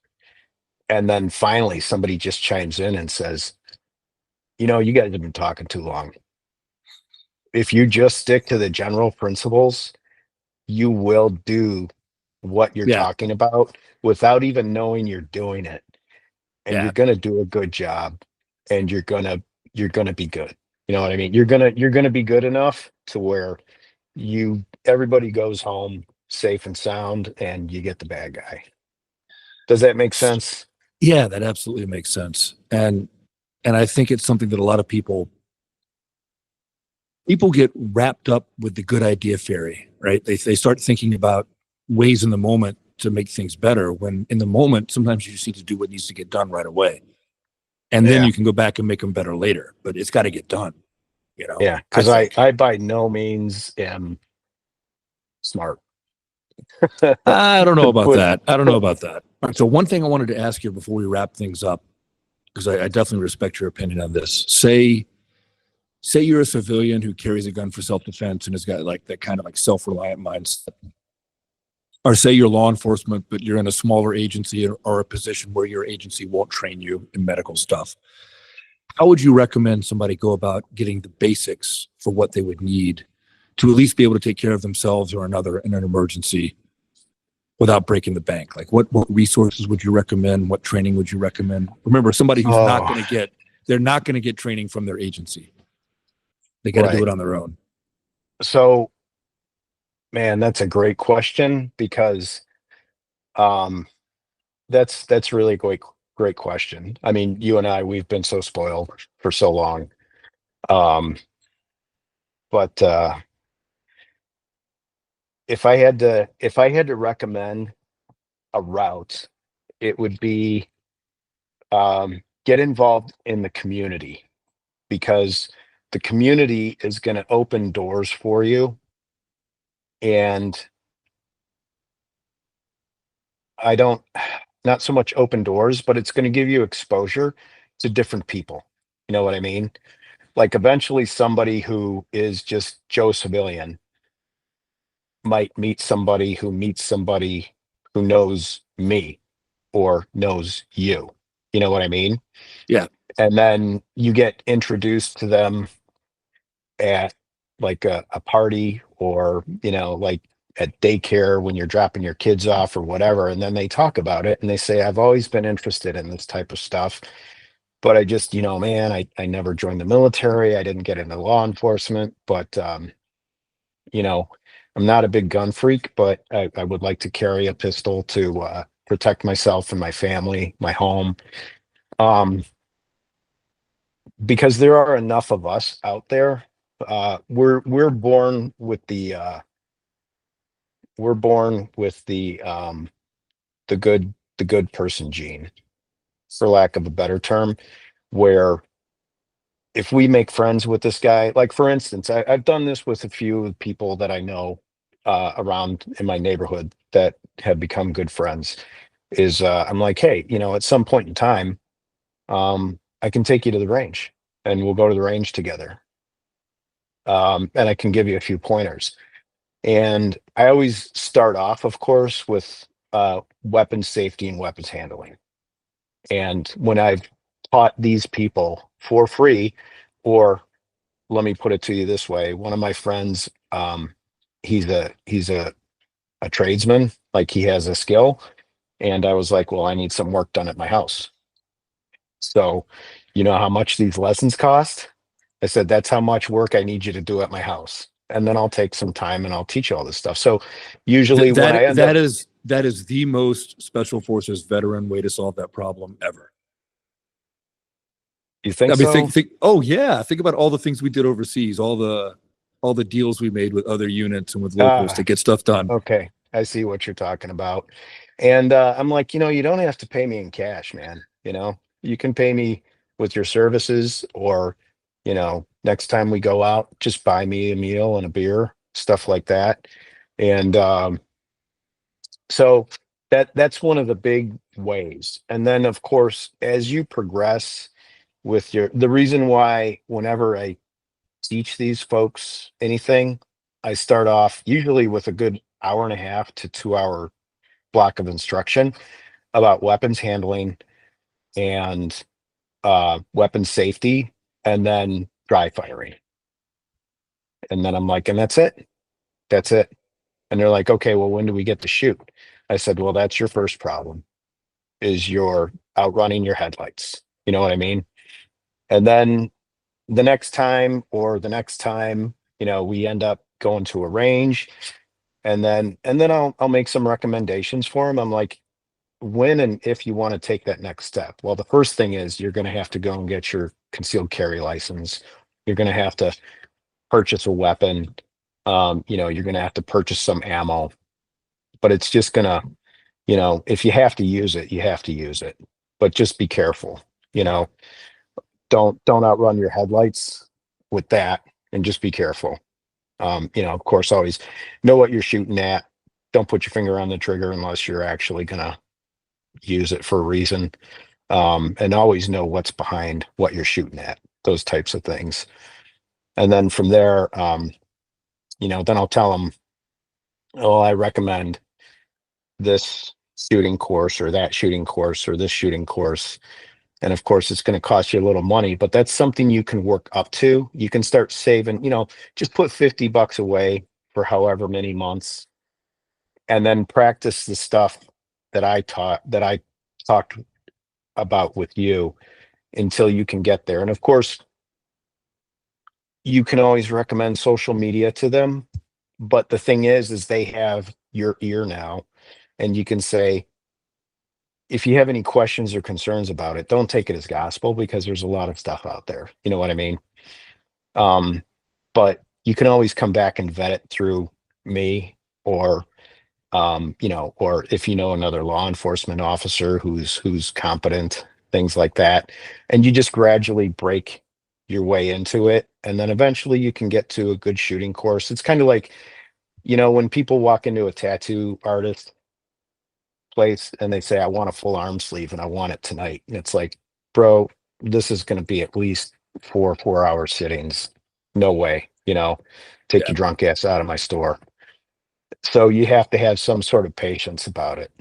And then finally somebody just chimes in and says, you know, you guys have been talking too long. If you just stick to the general principles, you will do what you're talking about without even knowing you're doing it. And you're going to do a good job, and you're going to be good. You know what I mean? You're going to be good enough to where everybody goes home safe and sound, and you get the bad guy. Does that make sense? Yeah, that absolutely makes sense. And I think it's something that a lot of people get wrapped up with the good idea fairy, right? They start thinking about ways in the moment to make things better, when in the moment, sometimes you just need to do what needs to get done right away. And then you can go back and make them better later, but it's got to get done, you know? Yeah, because I by no means am smart. I don't know about that. All right, so one thing I wanted to ask you before we wrap things up, because I definitely respect your opinion on this. Say you're a civilian who carries a gun for self-defense and has got like that kind of like self-reliant mindset. Or say you're law enforcement, but you're in a smaller agency or a position where your agency won't train you in medical stuff. How would you recommend somebody go about getting the basics for what they would need to at least be able to take care of themselves or another in an emergency without breaking the bank? Like what resources would you recommend? What training would you recommend? Remember, somebody who's they're not going to get training from their agency. They got to do it on their own. So, man, that's a great question, because that's really a great question. I mean, you and I, we've been so spoiled for so long. But if I had to recommend a route, it would be get involved in the community, because the community is going to open doors for you. And not so much open doors, but it's going to give you exposure to different people. You know what I mean? Like eventually somebody who is just Joe civilian might meet somebody who knows me or knows you. You know what I mean? Yeah. And then you get introduced to them at like a party, or, you know, like at daycare when you're dropping your kids off or whatever. And then they talk about it and they say, I've always been interested in this type of stuff, but I just, you know, man, I never joined the military. I didn't get into law enforcement, but, you know, I'm not a big gun freak, but I would like to carry a pistol to protect myself and my family, my home. Because there are enough of us out there. We're born with the the good person gene. for lack of a better term, where if we make friends with this guy, like for instance, I've done this with a few people that I know around in my neighborhood that have become good friends, is I'm like, hey, at some point in time, I can take you to the range and we'll go to the range together. And I can give you a few pointers. And I always start off, of course, with weapons safety and weapons handling. And when I've taught these people for free, or let me put it to you this way, one of my friends, he's a tradesman, like he has a skill. And I was like, well, I need some work done at my house. So, you know how much these lessons cost? I said, that's how much work I need you to do at my house. And then I'll take some time and I'll teach you all this stuff. So usually when I end up, That is the most Special Forces veteran way to solve that problem ever. you think I mean, so? oh yeah, think about all the things we did overseas, all the deals we made with other units and with locals to get stuff done. Okay. I see what you're talking about. And I'm like, you don't have to pay me in cash, man. You can pay me with your services, or, next time we go out, just buy me a meal and a beer, stuff like that. And so that's one of the big ways. And then of course, as you progress with the reason why whenever I teach these folks anything, I start off usually with a good hour and a half to 2 hour block of instruction about weapons handling and weapons safety, and then dry firing. And then I'm like, and that's it. That's it. And they're like, okay, well, when do we get to shoot? I said, well, that's your first problem, is you're outrunning your headlights. You know what I mean? And then the next time or the next time, we end up going to a range, and then I'll make some recommendations for them. I'm like, when and if you want to take that next step. Well, the first thing is you're going to have to go and get your concealed carry license. You're going to have to purchase a weapon. You're going to have to purchase some ammo, but it's just going to, if you have to use it, you have to use it, but just be careful. you know don't outrun your headlights with that, and just be careful. Of course, always know what you're shooting at. Don't put your finger on the trigger unless you're actually gonna use it for a reason. And always know what's behind what you're shooting at, those types of things. And then from there, then I'll tell them, oh, I recommend this shooting course or that shooting course or this shooting course. And of course, it's going to cost you a little money, but that's something you can work up to. You can start saving, just put $50 away for however many months, and then practice the stuff that I talked about with you until you can get there. And of course, you can always recommend social media to them. But the thing is they have your ear now, and you can say, if you have any questions or concerns about it, don't take it as gospel, because there's a lot of stuff out there. You know what I mean? But you can always come back and vet it through me, or or if you know another law enforcement officer who's competent, things like that. And you just gradually break your way into it. And then eventually you can get to a good shooting course. It's kind of like, when people walk into a tattoo artist place and they say, I want a full arm sleeve and I want it tonight. And it's like, bro, this is going to be at least 4 hour sittings. No way, take Yeah. your drunk ass out of my store. So you have to have some sort of patience about it.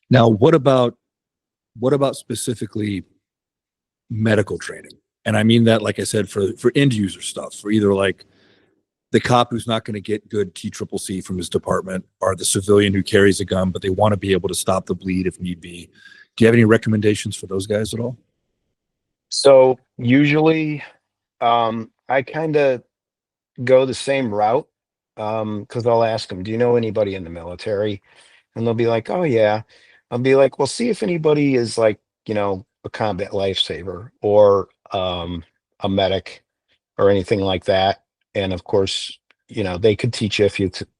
Now, what about specifically medical training? And I mean that, like I said, for end user stuff, for either like the cop who's not going to get good TCCC from his department, or the civilian who carries a gun, but they want to be able to stop the bleed if need be. Do you have any recommendations for those guys at all? So usually I kind of go the same route, because I'll ask them, do you know anybody in the military? And they'll be like, oh yeah. I'll be like, well, see if anybody is like, a combat lifesaver, or a medic, or anything like that. And of course, they could teach you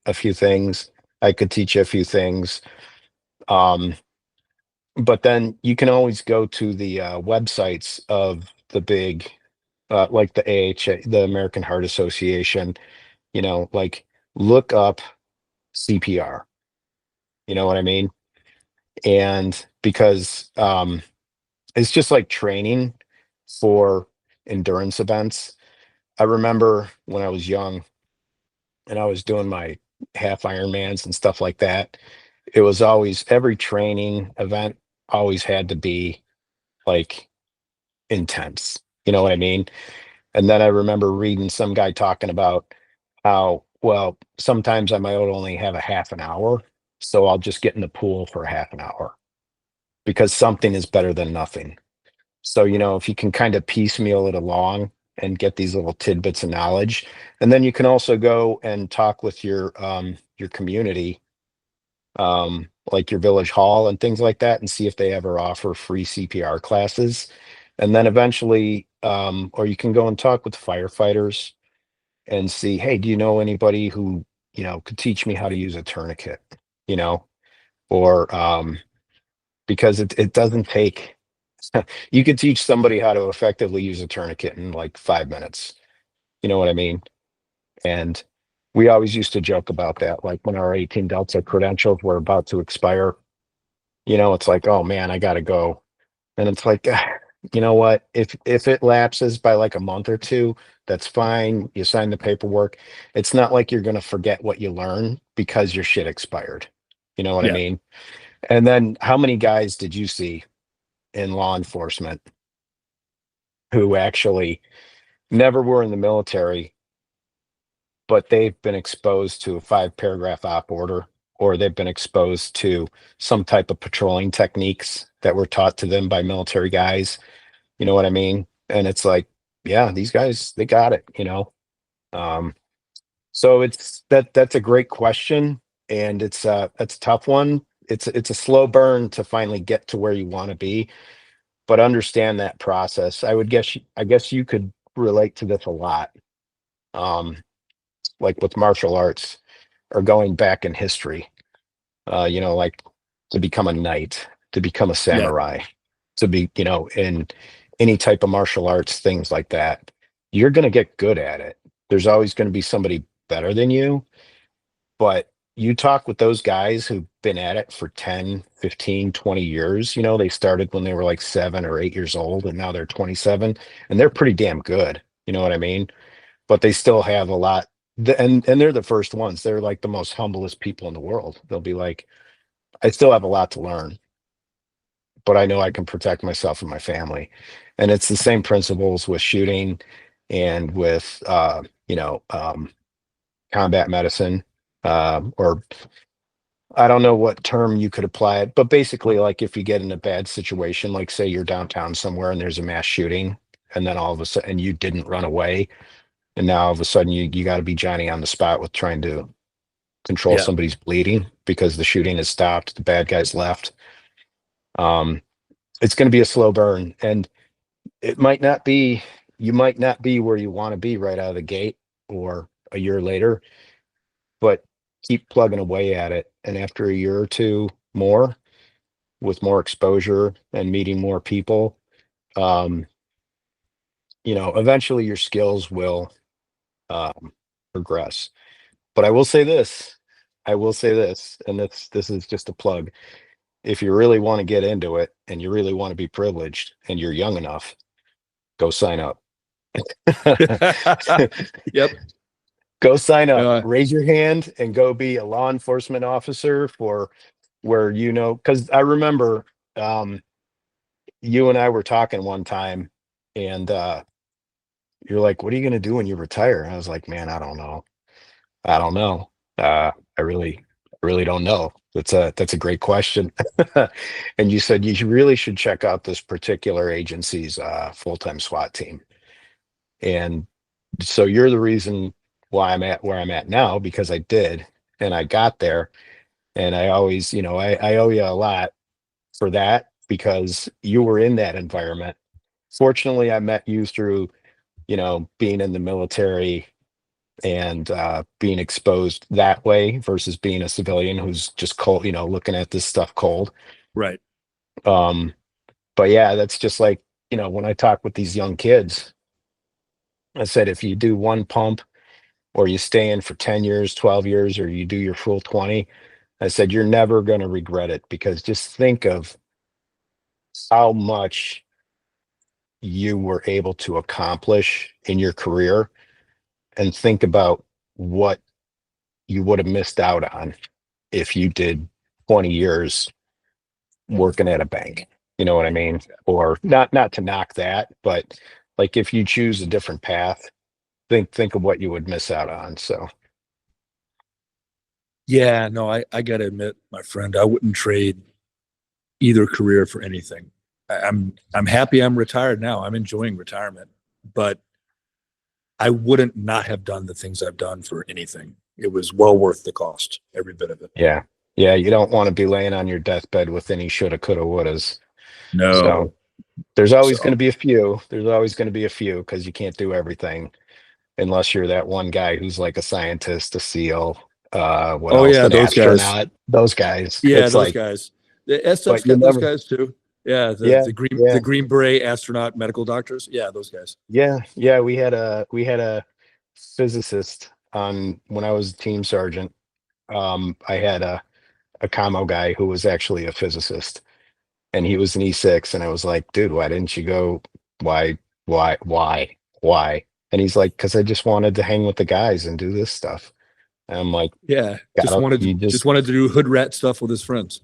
a few things. I could teach you a few things. Um, but then you can always go to the websites of the big, like the AHA, the American Heart Association, like look up CPR. You know what I mean? And because it's just like training for endurance events. I remember when I was young and I was doing my half Ironmans and stuff like that, it was always every training event always had to be like intense. You know what I mean? And then I remember reading some guy talking about how, well, sometimes I might only have a half an hour, so I'll just get in the pool for a half an hour because something is better than nothing. So, if you can kind of piecemeal it along and get these little tidbits of knowledge, and then you can also go and talk with your community, like your village hall and things like that, and see if they ever offer free CPR classes. And then eventually, or you can go and talk with firefighters and see, hey, do you know anybody who, could teach me how to use a tourniquet, you know, or because it doesn't take, you could teach somebody how to effectively use a tourniquet in like 5 minutes. You know what I mean? And we always used to joke about that. Like when our 18 Delta credentials were about to expire, it's like, oh man, I gotta go. And it's like, you know what? If it lapses by like a month or two, that's fine. You sign the paperwork. It's not like you're gonna forget what you learn because your shit expired. You know what I Yeah. mean? And then how many guys did you see in law enforcement who actually never were in the military, but they've been exposed to a 5 paragraph op order, or they've been exposed to some type of patrolling techniques that were taught to them by military guys. You know what I mean? And it's like, yeah, these guys, they got it. Um, so that's a great question. And that's a tough one. It's a slow burn to finally get to where you want to be, but understand that process. I guess you could relate to this a lot. Um, like with martial arts or going back in history, like to become a knight, to become a Yeah. samurai, to be, in any type of martial arts, things like that. You're going to get good at it. There's always going to be somebody better than you, but you talk with those guys who've been at it for 10, 15, 20 years, they started when they were like 7 or 8 years old and now they're 27 and they're pretty damn good. You know what I mean? But they still have a lot. And they're the first ones. They're like the most humblest people in the world. They'll be like, I still have a lot to learn, but I know I can protect myself and my family. And it's the same principles with shooting and with combat medicine, or I don't know what term you could apply it, but basically, like if you get in a bad situation, like say you're downtown somewhere and there's a mass shooting, and then all of a sudden you didn't run away, and now all of a sudden you got to be Johnny on the spot with trying to control Yeah. somebody's bleeding because the shooting has stopped, the bad guys left. Um, it's going to be a slow burn, and it might not be. You might not be where you want to be right out of the gate or a year later, but keep plugging away at it. And after a year or two more, with more exposure and meeting more people, um, eventually your skills will um, progress. But I will say this, and this is just a plug. If you really want to get into it and you really want to be privileged and you're young enough, go sign up. Yep. Go sign up, Uh, raise your hand and go be a law enforcement officer for where, because I remember you and I were talking one time and you're like, what are you going to do when you retire? And I was like, man, I don't know. I don't know. I really don't know. That's a great question. And you said you really should check out this particular agency's full-time SWAT team. And so you're the reason why I'm at where I'm at now because I did and I got there. And I always, I owe you a lot for that because you were in that environment. Fortunately, I met you through, being in the military and being exposed that way versus being a civilian who's just cold, looking at this stuff cold. right. But yeah, that's just like, when I talk with these young kids, I said, if you do one pump or you stay in for 10 years, 12 years, or you do your full 20, I said, you're never going to regret it, because just think of how much you were able to accomplish in your career, and think about what you would have missed out on if you did 20 years working at a bank. You know what I mean? Or not to knock that, but like, if you choose a different path, think of what you would miss out on. So Yeah, no, I gotta admit, my friend, I wouldn't trade either career for anything. I'm happy I'm retired now. I'm enjoying retirement, but I wouldn't not have done the things I've done for anything. It was well worth the cost, every bit of it. yeah. Yeah, you don't want to be laying on your deathbed with any shoulda, coulda, wouldas. So No. there's always going So, to be a few. There's always going to be a few, because you can't do everything, unless you're that one guy who's like a scientist, a SEAL, what oh else? yeah, An those guys. astronaut. Those guys. Yeah, It's those like, guys. The SF's but you got those never, guys too. Yeah, yeah, the yeah, Green Beret astronaut medical doctors. Yeah, those guys. yeah, yeah. We had a physicist on when I was a team sergeant. I had a commo guy who was actually a physicist, and he was an E6, and I was like, dude, why didn't you go? Why? And he's like, because I just wanted to hang with the guys and do this stuff. And I'm like, Yeah, gotta, you just just, wanted to do hood rat stuff with his friends.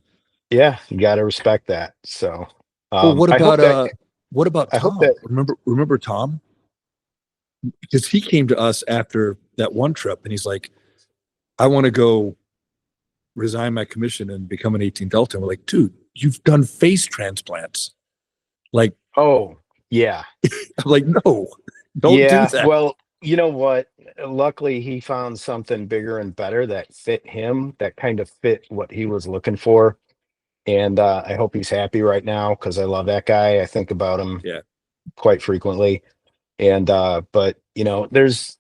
yeah, you gotta respect that. So, Well, what I hope about that, what about I hope Tom? that, Remember Tom? Because he came to us after that one trip, and he's like, I want to go resign my commission and become an 18 Delta. And we're like, dude, you've done face transplants. Like, oh, yeah, I'm like, no, don't do yeah. that. Well, you know what? Luckily, he found something bigger and better that fit him, that kind of fit what he was looking for. And I hope he's happy right now, because I love that guy. I think about him Yeah. quite frequently. And but there's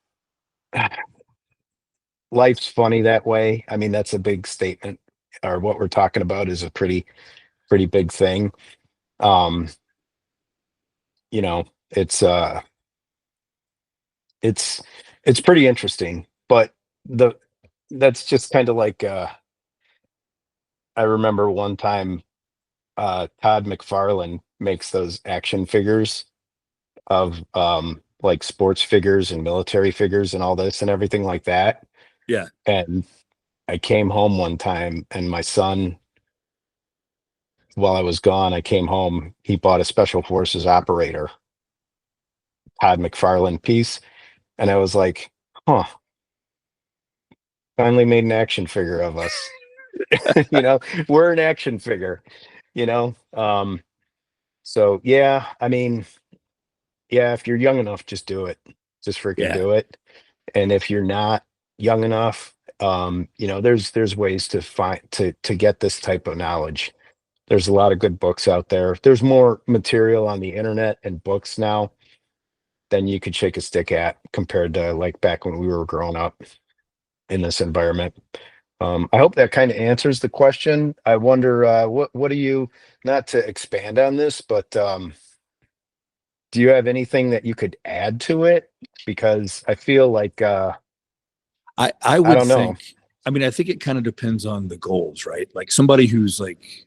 life's funny that way. I mean, that's a big statement, or what we're talking about is a pretty big thing. Um, it's it's it's pretty interesting, but the that's just kind of like, I remember one time, Todd McFarlane makes those action figures of like sports figures and military figures and all this and everything like that. Yeah. And I came home one time, and my son, while I was gone, I came home, he bought a special forces operator, Todd McFarlane piece. And I was like, huh, finally made an action figure of us. you know, we're an action figure, you know? So yeah, I mean, yeah, if you're young enough, just do it. Just freaking Yeah. do it. And if you're not young enough, there's ways to find to get this type of knowledge. There's a lot of good books out there. There's more material on the internet and books now than you could shake a stick at, compared to like back when we were growing up in this environment. I hope that kind of answers the question. I wonder, what do you, not to expand on this, but do you have anything that you could add to it? Because I feel like, I I would don't know. think, I mean, I think it kind of depends on the goals, right? Like somebody who's like,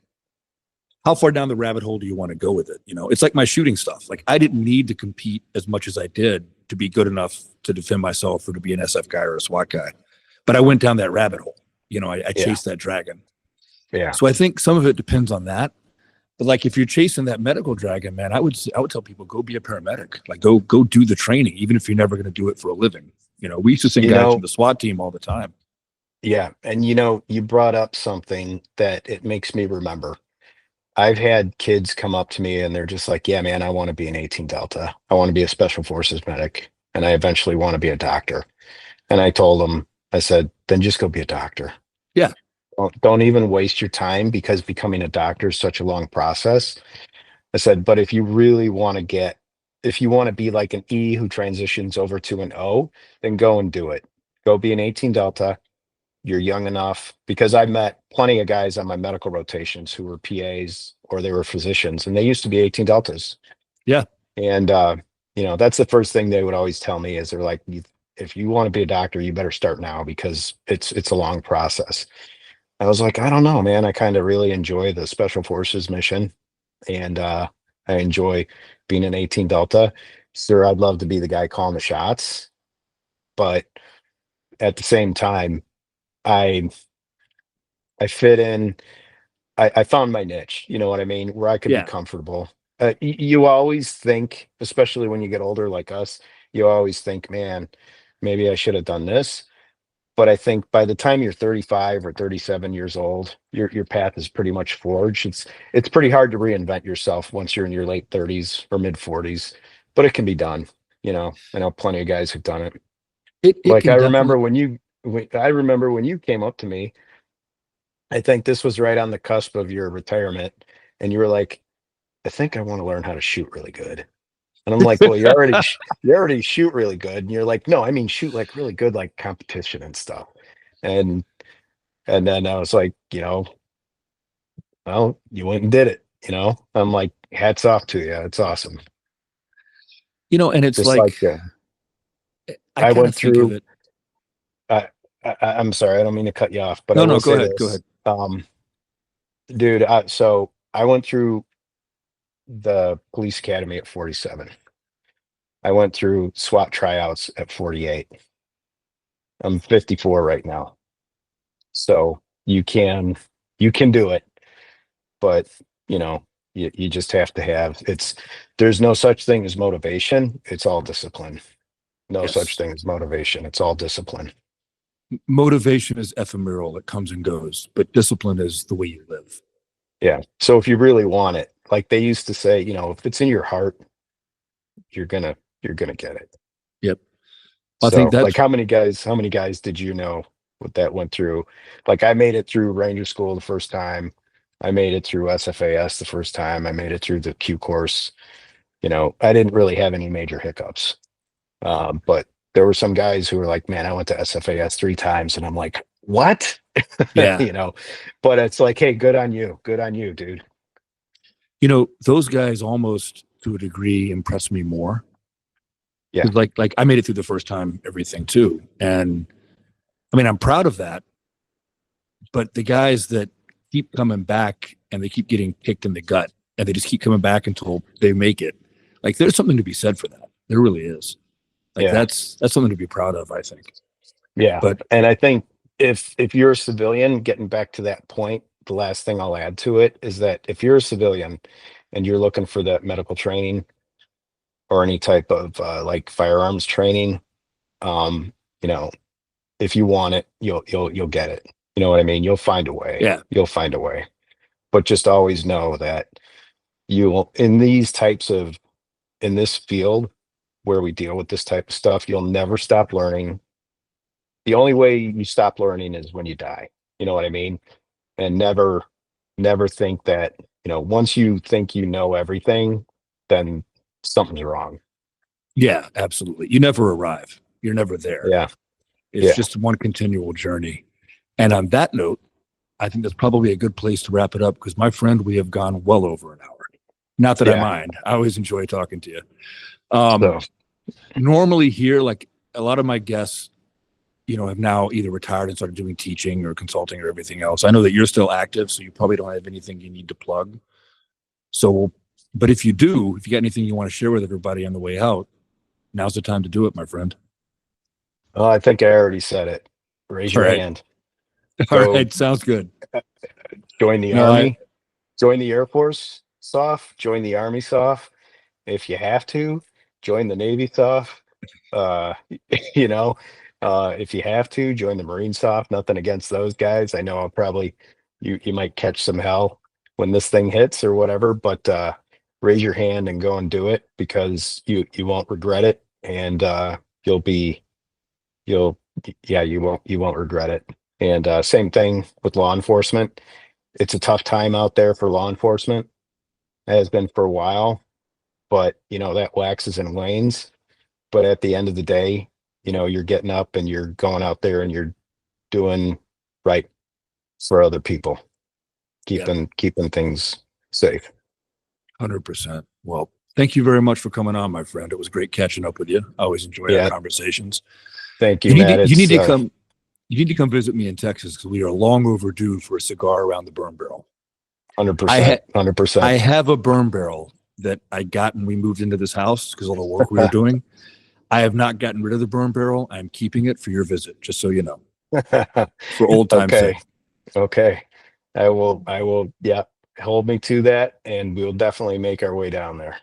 how far down the rabbit hole do you want to go with it? It's like my shooting stuff. Like I didn't need to compete as much as I did to be good enough to defend myself or to be an SF guy or a SWAT guy. But I went down that rabbit hole. I Yeah, chased that dragon. yeah. So I think some of it depends on that. But like if you're chasing that medical dragon, man, I would tell people go be a paramedic. Like go do the training, even if you're never going to do it for a living. We used to send You guys from know, the SWAT team all the time. yeah. And you brought up something that it makes me remember. I've had kids come up to me, and they're just like, yeah, man, I want to be an 18 Delta. I want to be a special forces medic. And I eventually want to be a doctor. And I told them, I said, then just go be a doctor. Yeah. Don't even waste your time, because becoming a doctor is such a long process. I said, but if you want to be like an E who transitions over to an O, then go and do it. Go be an 18 Delta, you're young enough, because I met plenty of guys on my medical rotations who were PAs or they were physicians, and they used to be 18 deltas. Yeah. And that's the first thing they would always tell me is they're like, if you want to be a doctor, you better start now because it's a long process. I was like, I don't know, man. I kind of really enjoy the special forces mission, and I enjoy being an 18 delta. Sir, I'd love to be the guy calling the shots, but at the same time, I I fit in. I found my niche, you know what I mean, where I could be Yeah. comfortable. You always think, especially when you get older like us, you always think, man, maybe I should have done this. But I think by the time you're 35 or 37 years old, your path is pretty much forged. It's pretty hard to reinvent yourself once you're in your late 30s or mid 40s, but it can be done. I know plenty of guys who've done it. It Like can definitely. I remember when you came up to me, I think this was right on the cusp of your retirement, and you were like, I think I want to learn how to shoot really good. And I'm like, well, you already shoot really good. And you're like, no, I mean shoot like really good, like competition and stuff. And and then I was like, well, you went and did it. I'm like, hats off to you. It's awesome. And it's Just like like I I kind of went think of through. it. I'm sorry, I don't mean to cut you off, but I No, will no, go say ahead. Go this, ahead. dude. So I went through the police academy at 47. I went through SWAT tryouts at 48. I'm 54 right now. So you can do it, but you just have to have there's no such thing as motivation. It's all discipline. No such Yes. thing as motivation. It's all discipline. Motivation is ephemeral. It comes and goes, but discipline is the way you live. Yeah. So if you really want it, like they used to say, if it's in your heart, you're gonna get it. Yep. I think So like that's, how many guys did you know what that went through? Like I made it through Ranger School the first time. I made it through SFAS the first time. I made it through the Q course. I didn't really have any major hiccups. But there were some guys who were like, man, I went to SFAS 3 times. And I'm like, what? yeah. But it's like, hey, good on you. Good on you, dude. Those guys almost to a degree impress me more. Yeah. 'Cause like I made it through the first time, everything too. And I mean, I'm proud of that. But the guys that keep coming back and they keep getting kicked in the gut and they just keep coming back until they make it, like there's something to be said for that. There really is. Like Yeah. that's something to be proud of, I think. Yeah. But And I think if you're a civilian, getting back to that point, the last thing I'll add to it is that if you're a civilian and you're looking for that medical training or any type of like firearms training, um, you know, if you want it, you'll get it. You know what I mean? You'll find a way. yeah, You'll find a way. But just always know that you will in this field where we deal with this type of stuff, you'll never stop learning. The only way you stop learning is when you die. You know what I mean? And never think that, once you think you know everything, then something's wrong. yeah, absolutely. You never arrive. You're never there. Yeah. It's Yeah. just one continual journey. And on that note, I think that's probably a good place to wrap it up because my friend, we have gone well over an hour. Not that I Yeah. mind. I always enjoy talking to you. Um, So, Normally here, like a lot of my guests, have now either retired and started doing teaching or consulting or everything else. I know that you're still active, so you probably don't have anything you need to plug. So, but if you do, if you got anything you want to share with everybody on the way out, now's the time to do it, my friend. I think I already said it. Raise All your right. hand. All Go right. Sounds good. join the No, army, join the Air Force SOF, join the Army SOF. If you have to, join the Navy SOF. Uh, you know, if you have to, join the Marine SOF. Nothing against those guys. I know I'll probably you might catch some hell when this thing hits or whatever, but raise your hand and go and do it because you won't regret it, and you'll be you'll yeah you won't regret it. And same thing with law enforcement. It's a tough time out there for law enforcement. It has been for a while, but that waxes and wanes. But at the end of the day, you're getting up and you're going out there and you're doing right for other people, Yeah. keeping things safe. 100%. Well, thank you very much for coming on, my friend. It was great catching up with you. I always enjoy our Yeah. conversations. Thank you, Matt. You need It's to come. You need to come visit me in Texas because we are long overdue for a cigar around the burn barrel. 100%, I 100%. have a burn barrel that I got when we moved into this house because of the work we were doing. I have not gotten rid of the burn barrel. I'm keeping it for your visit, just so you know, for old time's Okay. sake. Okay. I will, yeah, hold me to that, and we'll definitely make our way down there.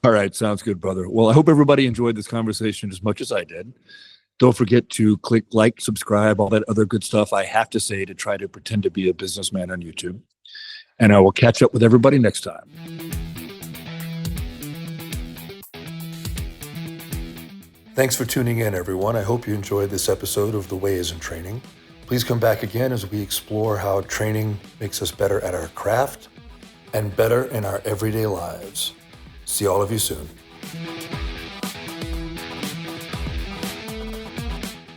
All right, sounds good, brother. Well, I hope everybody enjoyed this conversation as much as I did. Don't forget to click like, subscribe, all that other good stuff I have to say to try to pretend to be a businessman on YouTube. And I will catch up with everybody next time. Thanks for tuning in, everyone. I hope you enjoyed this episode of The Way is in Training. Please come back again as we explore how training makes us better at our craft and better in our everyday lives. See all of you soon.